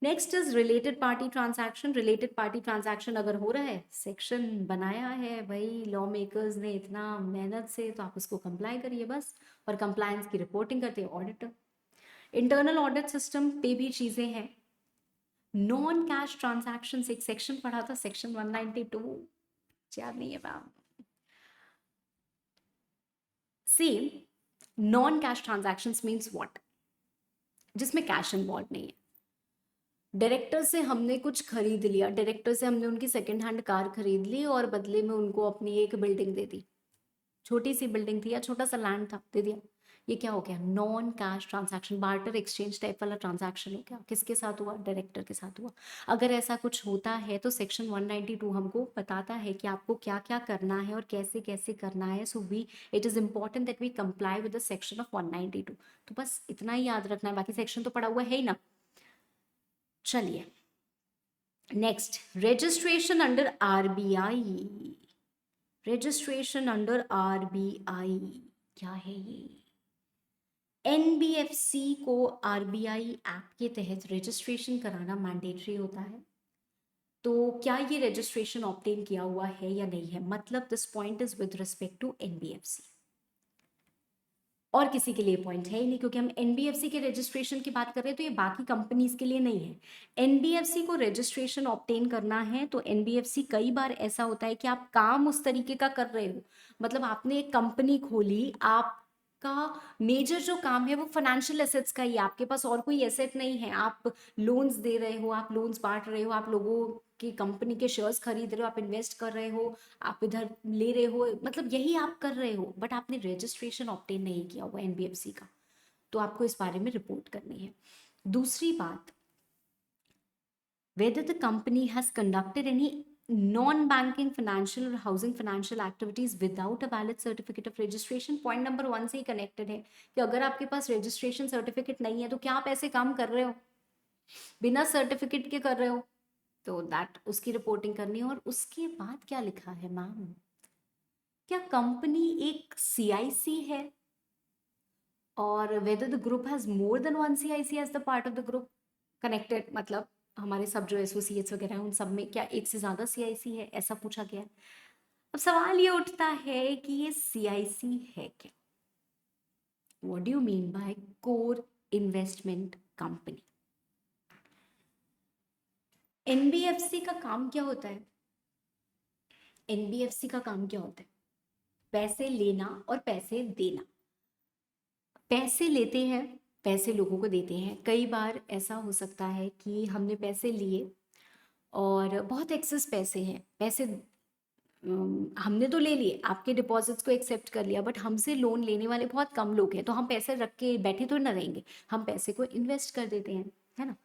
Next is related party transaction. Related party transaction अगर हो रहा है, सेक्शन बनाया है भाई लॉ मेकर्स ने इतना मेहनत से, तो आप उसको कंप्लाई करिए बस. और कंप्लायंस की रिपोर्टिंग करते हैं ऑडिटर. इंटरनल ऑडिट सिस्टम पे भी चीजें हैं. नॉन कैश ट्रांजैक्शन, एक सेक्शन पढ़ा था सेक्शन 192, याद नहीं है ma'am. Same non cash transaction means what, जिसमें कैश इन्वॉल्व नहीं है. डायरेक्टर से हमने कुछ खरीद लिया, डायरेक्टर से हमने उनकी सेकंड हैंड कार खरीद ली और बदले में उनको अपनी एक बिल्डिंग दे दी. छोटी सी बिल्डिंग थी या छोटा सा लैंड था, दे दिया. ये क्या हो गया, non cash transaction, barter exchange type वाला ट्रांजैक्शन हो गया. किसके साथ हुआ, डायरेक्टर के साथ हुआ. अगर ऐसा कुछ होता है तो सेक्शन 192 हमको बताता है कि आपको क्या क्या करना है और कैसे कैसे करना है. So we, it is important that we comply with the section of 192. तो बस इतना ही याद रखना है, बाकी सेक्शन तो पड़ा हुआ है ही ना. चलिए next, registration under RBI. Registration under RBI क्या है ये. एनबीएफसी को आरबीआई एक्ट के तहत रजिस्ट्रेशन कराना मैंडेटरी होता है. तो क्या ये रजिस्ट्रेशन ऑब्टेन किया हुआ है या नहीं है, मतलब this point is with respect to NBFC. और किसी के लिए पॉइंट है ही नहीं, क्योंकि हम एनबीएफसी के रजिस्ट्रेशन की बात कर रहे हैं, तो ये बाकी कंपनीज के लिए नहीं है. एनबीएफसी को रजिस्ट्रेशन ऑब्टेन करना है तो एनबीएफसी, कई बार ऐसा होता है कि आप काम उस तरीके का कर रहे हो, मतलब आपने एक कंपनी खोली, आपका मेजर जो काम है वो फाइनेंशियल एसेट्स का ही है, आपके पास और कोई एसेट नहीं है. आप लोन्स दे रहे हो, आप लोन्स बांट रहे हो, आप लोगों की कंपनी के शेयर्स खरीद रहे हो, आप इन्वेस्ट कर रहे हो, आप इधर ले रहे हो, मतलब यही आप कर रहे हो. बट आपने रजिस्ट्रेशन ऑब्टेन नहीं किया हुआ एनबीएफसी का, तो आपको इस बारे में रिपोर्ट करनी है. दूसरी बात, whether the company has conducted any non-banking financial or housing financial activities without a valid certificate of registration. Point number 1 से ही कनेक्टेड है कि अगर आपके पास रजिस्ट्रेशन सर्टिफिकेट नहीं है तो क्या आप ऐसे काम कर रहे हो, बिना सर्टिफिकेट के कर रहे हो, तो दैट उसकी रिपोर्टिंग करनी है. और उसके बाद क्या लिखा है मैम, क्या कंपनी एक सीआईसी है, और whether the group has more than one CIC as the part of the group connected, मतलब हमारे सब जो एसोसिएट्स वगैरह हैं उन सब में क्या एक से ज़्यादा सीआईसी है, ऐसा पूछा गया है. अब सवाल ये उठता है कि ये सीआईसी है क्या. What do you mean by core investment company. NBFC का काम क्या होता है? एनबीएफसी का काम क्या होता है? पैसे लेना और पैसे देना। पैसे लेते हैं, पैसे लोगों को देते हैं। कई बार ऐसा हो सकता है कि हमने पैसे लिए और बहुत एक्सेस पैसे हैं, पैसे हमने तो ले लिए, आपके डिपॉजिट्स को एक्सेप्ट कर लिया, बट हमसे लोन लेने वाले बहुत कम लोग हैं, तो हम पैसे रख के बैठे तो ना रहेंगे, हम पैसे को इन्वेस्ट कर देते हैं, है ना।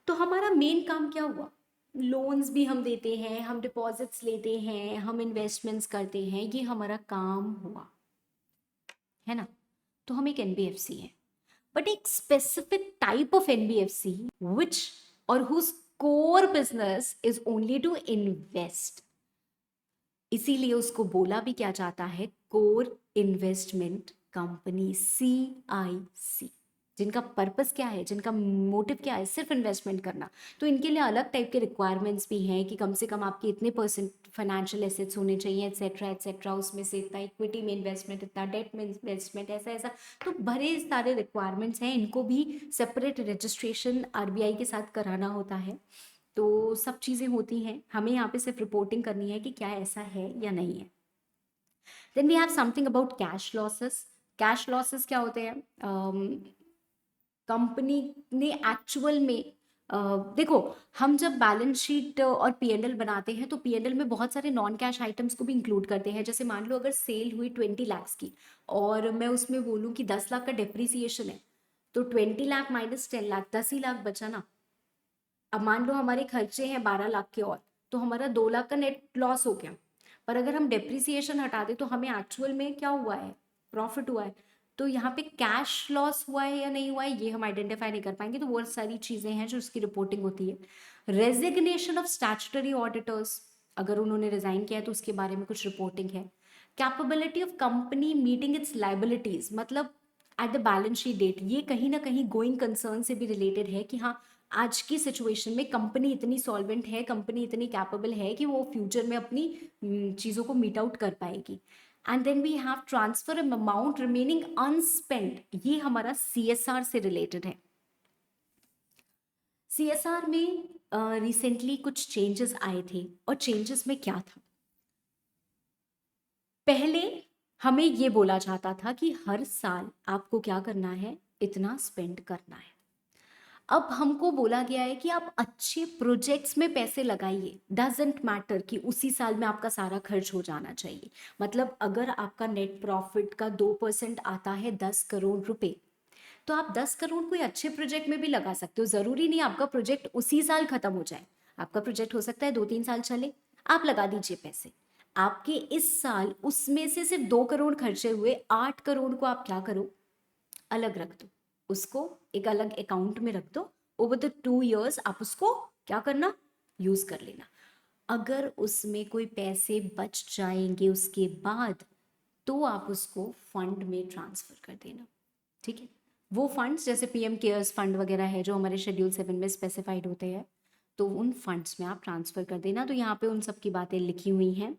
तो हमारा मेन काम क्या हुआ? लोन्स भी हम देते हैं, हम डिपॉजिट्स लेते हैं, हम इन्वेस्टमेंट्स करते हैं, ये हमारा काम हुआ, है ना। तो हम एक एनबीएफसी है, बट एक specific type of NBFC which और whose core business is only to invest. इसीलिए उसको बोला भी क्या जाता है? Core investment company, CIC। जिनका पर्पस क्या है, जिनका मोटिव क्या है? सिर्फ इन्वेस्टमेंट करना। तो इनके लिए अलग टाइप के रिक्वायरमेंट्स भी हैं कि कम से कम आपके इतने परसेंट फाइनेंशियल एसेट्स होने चाहिए, एटसेट्रा एटसेट्रा, उसमें से इतना इक्विटी में इन्वेस्टमेंट, इतना डेट में इन्वेस्टमेंट, ऐसा ऐसा। तो बड़े सारे रिक्वायरमेंट्स हैं, इनको भी सेपरेट रजिस्ट्रेशन RBI के साथ कराना होता है। तो सब चीज़ें होती हैं, हमें यहाँ पे सिर्फ रिपोर्टिंग करनी है कि क्या ऐसा है या नहीं है। Then we have something about cash losses. Cash losses क्या होते हैं? कंपनी ने एक्चुअल में देखो, हम जब बैलेंस शीट और P&L बनाते हैं तो P&L में बहुत सारे नॉन कैश आइटम्स को भी इंक्लूड करते हैं। जैसे मान लो अगर सेल हुई 20 लाख की और मैं उसमें बोलूँ कि 10 लाख का डेप्रिसिएशन है, तो 20 लाख माइनस 10 लाख, 10 ही लाख बचा ना। अब मान लो हमारे खर्चे हैं 12 लाख के, और तो हमारा 2 लाख का नेट लॉस हो गया। पर अगर हम डेप्रिसिएशन हटा दें तो हमें एक्चुअल में क्या हुआ है? प्रॉफिट हुआ है। तो यहाँ पे कैश लॉस हुआ है या नहीं हुआ है, ये हम आइडेंटिफाई नहीं कर पाएंगे। तो वो सारी चीजें हैं जो उसकी रिपोर्टिंग होती है। रेजिग्नेशन ऑफ स्टैट्यूटरी ऑडिटर्स, अगर उन्होंने रिजाइन किया है तो उसके बारे में कुछ रिपोर्टिंग है। Capability of company meeting its liabilities, मतलब at the balance sheet date, ये कहीं ना कहीं गोइंग कंसर्न से भी रिलेटेड है कि हाँ, आज की सिचुएशन में कंपनी इतनी सॉल्वेंट है, कंपनी इतनी कैपेबल है कि वो फ्यूचर में अपनी चीज़ों को मीट आउट कर पाएगी। And then we have transfer amount remaining unspent, ये हमारा CSR से रिलेटेड है। CSR में रिसेंटली कुछ चेंजेस आए थे, और चेंजेस में क्या था? पहले हमें ये बोला जाता था कि हर साल आपको क्या करना है? इतना स्पेंड करना है। अब हमको बोला गया है कि आप अच्छे प्रोजेक्ट्स में पैसे लगाइए, डजेंट मैटर कि उसी साल में आपका सारा खर्च हो जाना चाहिए। मतलब अगर आपका नेट प्रॉफिट का 2% आता है 10 करोड़ रुपए, तो आप 10 करोड़ कोई अच्छे प्रोजेक्ट में भी लगा सकते हो। जरूरी नहीं आपका प्रोजेक्ट उसी साल खत्म हो जाए, आपका प्रोजेक्ट हो सकता है 2-3 साल चले। आप लगा दीजिए पैसे, आपके इस साल उसमें से सिर्फ 2 करोड़ खर्चे हुए, 8 करोड़ को आप क्या करो? अलग रख दो, उसको एक अलग अकाउंट में रख दो। ओवर द 2 years आप उसको क्या करना? यूज कर लेना। अगर उसमें कोई पैसे बच जाएंगे उसके बाद, तो आप उसको फंड में ट्रांसफर कर देना, ठीक है। वो फंड्स जैसे PM केयर्स फंड वगैरह है जो हमारे शेड्यूल 7 में स्पेसिफाइड होते हैं, तो उन फंड्स में आप ट्रांसफर कर देना। तो यहाँ पे उन सब की बातें लिखी हुई हैं।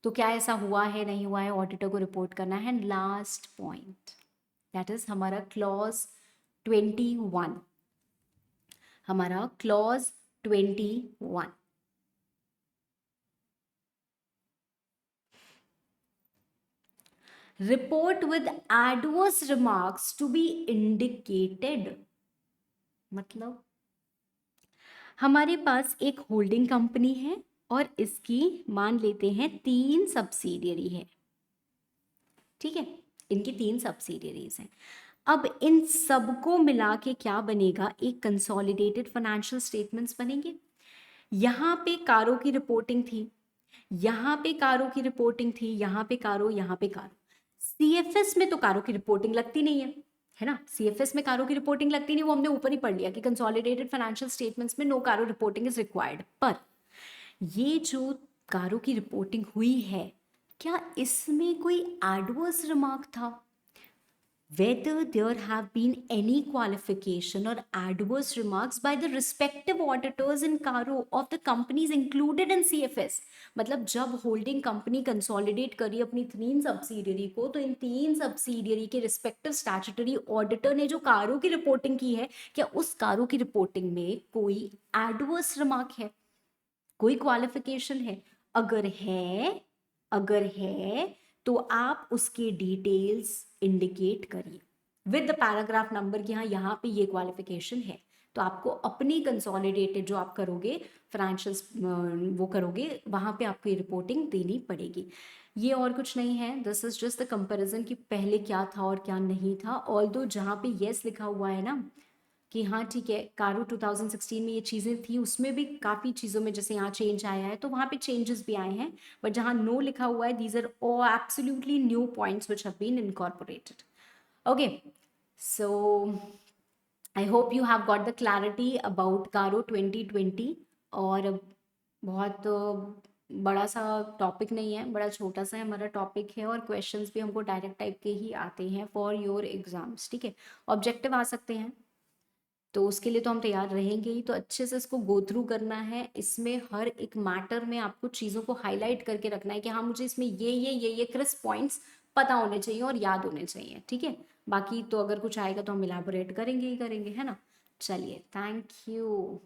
तो क्या ऐसा हुआ है, नहीं हुआ है, ऑडिटर को रिपोर्ट करना है। लास्ट पॉइंट, दैट इज हमारा क्लॉज 21। हमारा clause 21, report with adverse remarks to be indicated. मतलब हमारे पास एक होल्डिंग कंपनी है और इसकी मान लेते हैं 3 सब्सिडियरी है, ठीक है। इनकी 3 सब्सिडियरीज हैं। अब इन सबको मिला के क्या बनेगा? एक कंसोलिडेटेड फाइनेंशियल स्टेटमेंट्स बनेंगे। यहाँ पे कारों की रिपोर्टिंग थी, यहाँ पे कारों की रिपोर्टिंग थी, यहाँ पे कारों, यहाँ पे कारों। CFS में तो कारों की रिपोर्टिंग लगती नहीं है ना। CFS में कारों की रिपोर्टिंग लगती नहीं, वो हमने ऊपर ही पढ़ लिया कि कंसोलिडेटेड फाइनेंशियल स्टेटमेंट्स में नो कारो रिपोर्टिंग इज रिक्वायर्ड। पर ये जो कारों की रिपोर्टिंग हुई है, क्या इसमें कोई एडवर्स रिमार्क था? whether there have been any qualification or adverse remarks by the respective auditors in Caro of the companies included in CFS. मतलब जब होल्डिंग कंपनी कंसोलिडेट करी अपनी 3 सब्सिडियरी को, तो इन 3 सब्सिडियरी के रिस्पेक्टिव स्टैट्यूटरी ऑडिटर ने जो कारो की रिपोर्टिंग की है, क्या उस कारो की रिपोर्टिंग में कोई एडवर्स रिमार्क है, कोई क्वालिफिकेशन है? अगर है तो आप उसके डिटेल्स इंडिकेट करिए विद द पैराग्राफ नंबर कि हाँ यहाँ पे ये क्वालिफिकेशन है। तो आपको अपनी कंसोलिडेटेड जो आप करोगे फाइनेंशियल्स वो करोगे, वहाँ पे आपको ये रिपोर्टिंग देनी पड़ेगी। ये और कुछ नहीं है, this is just the comparison कि पहले क्या था और क्या नहीं था। ऑल्दो जहाँ पे येस लिखा हुआ है ना कि हाँ ठीक है, कारो 2016 में ये चीज़ें थी, उसमें भी काफ़ी चीज़ों में जैसे यहाँ चेंज आया है, तो वहाँ पे चेंजेस भी आए हैं। बट जहाँ नो लिखा हुआ है, these are all absolutely new points which have been incorporated. Okay, so I hope you have got the clarity about CARO 2020। और बहुत बड़ा सा टॉपिक नहीं है, बड़ा छोटा सा हमारा टॉपिक है, और क्वेश्चंस भी हमको डायरेक्ट टाइप के ही आते हैं फॉर योर एग्जाम्स। ठीक है, ऑब्जेक्टिव आ सकते हैं, तो उसके लिए तो हम तैयार रहेंगे ही। तो अच्छे से इसको गो थ्रू करना है, इसमें हर एक मैटर में आपको चीज़ों को हाईलाइट करके रखना है कि हाँ मुझे इसमें ये क्रिस्प पॉइंट्स पता होने चाहिए और याद होने चाहिए। ठीक है, बाकी तो अगर कुछ आएगा तो हम इलाबोरेट करेंगे ही करेंगे, है ना। चलिए, थैंक यू।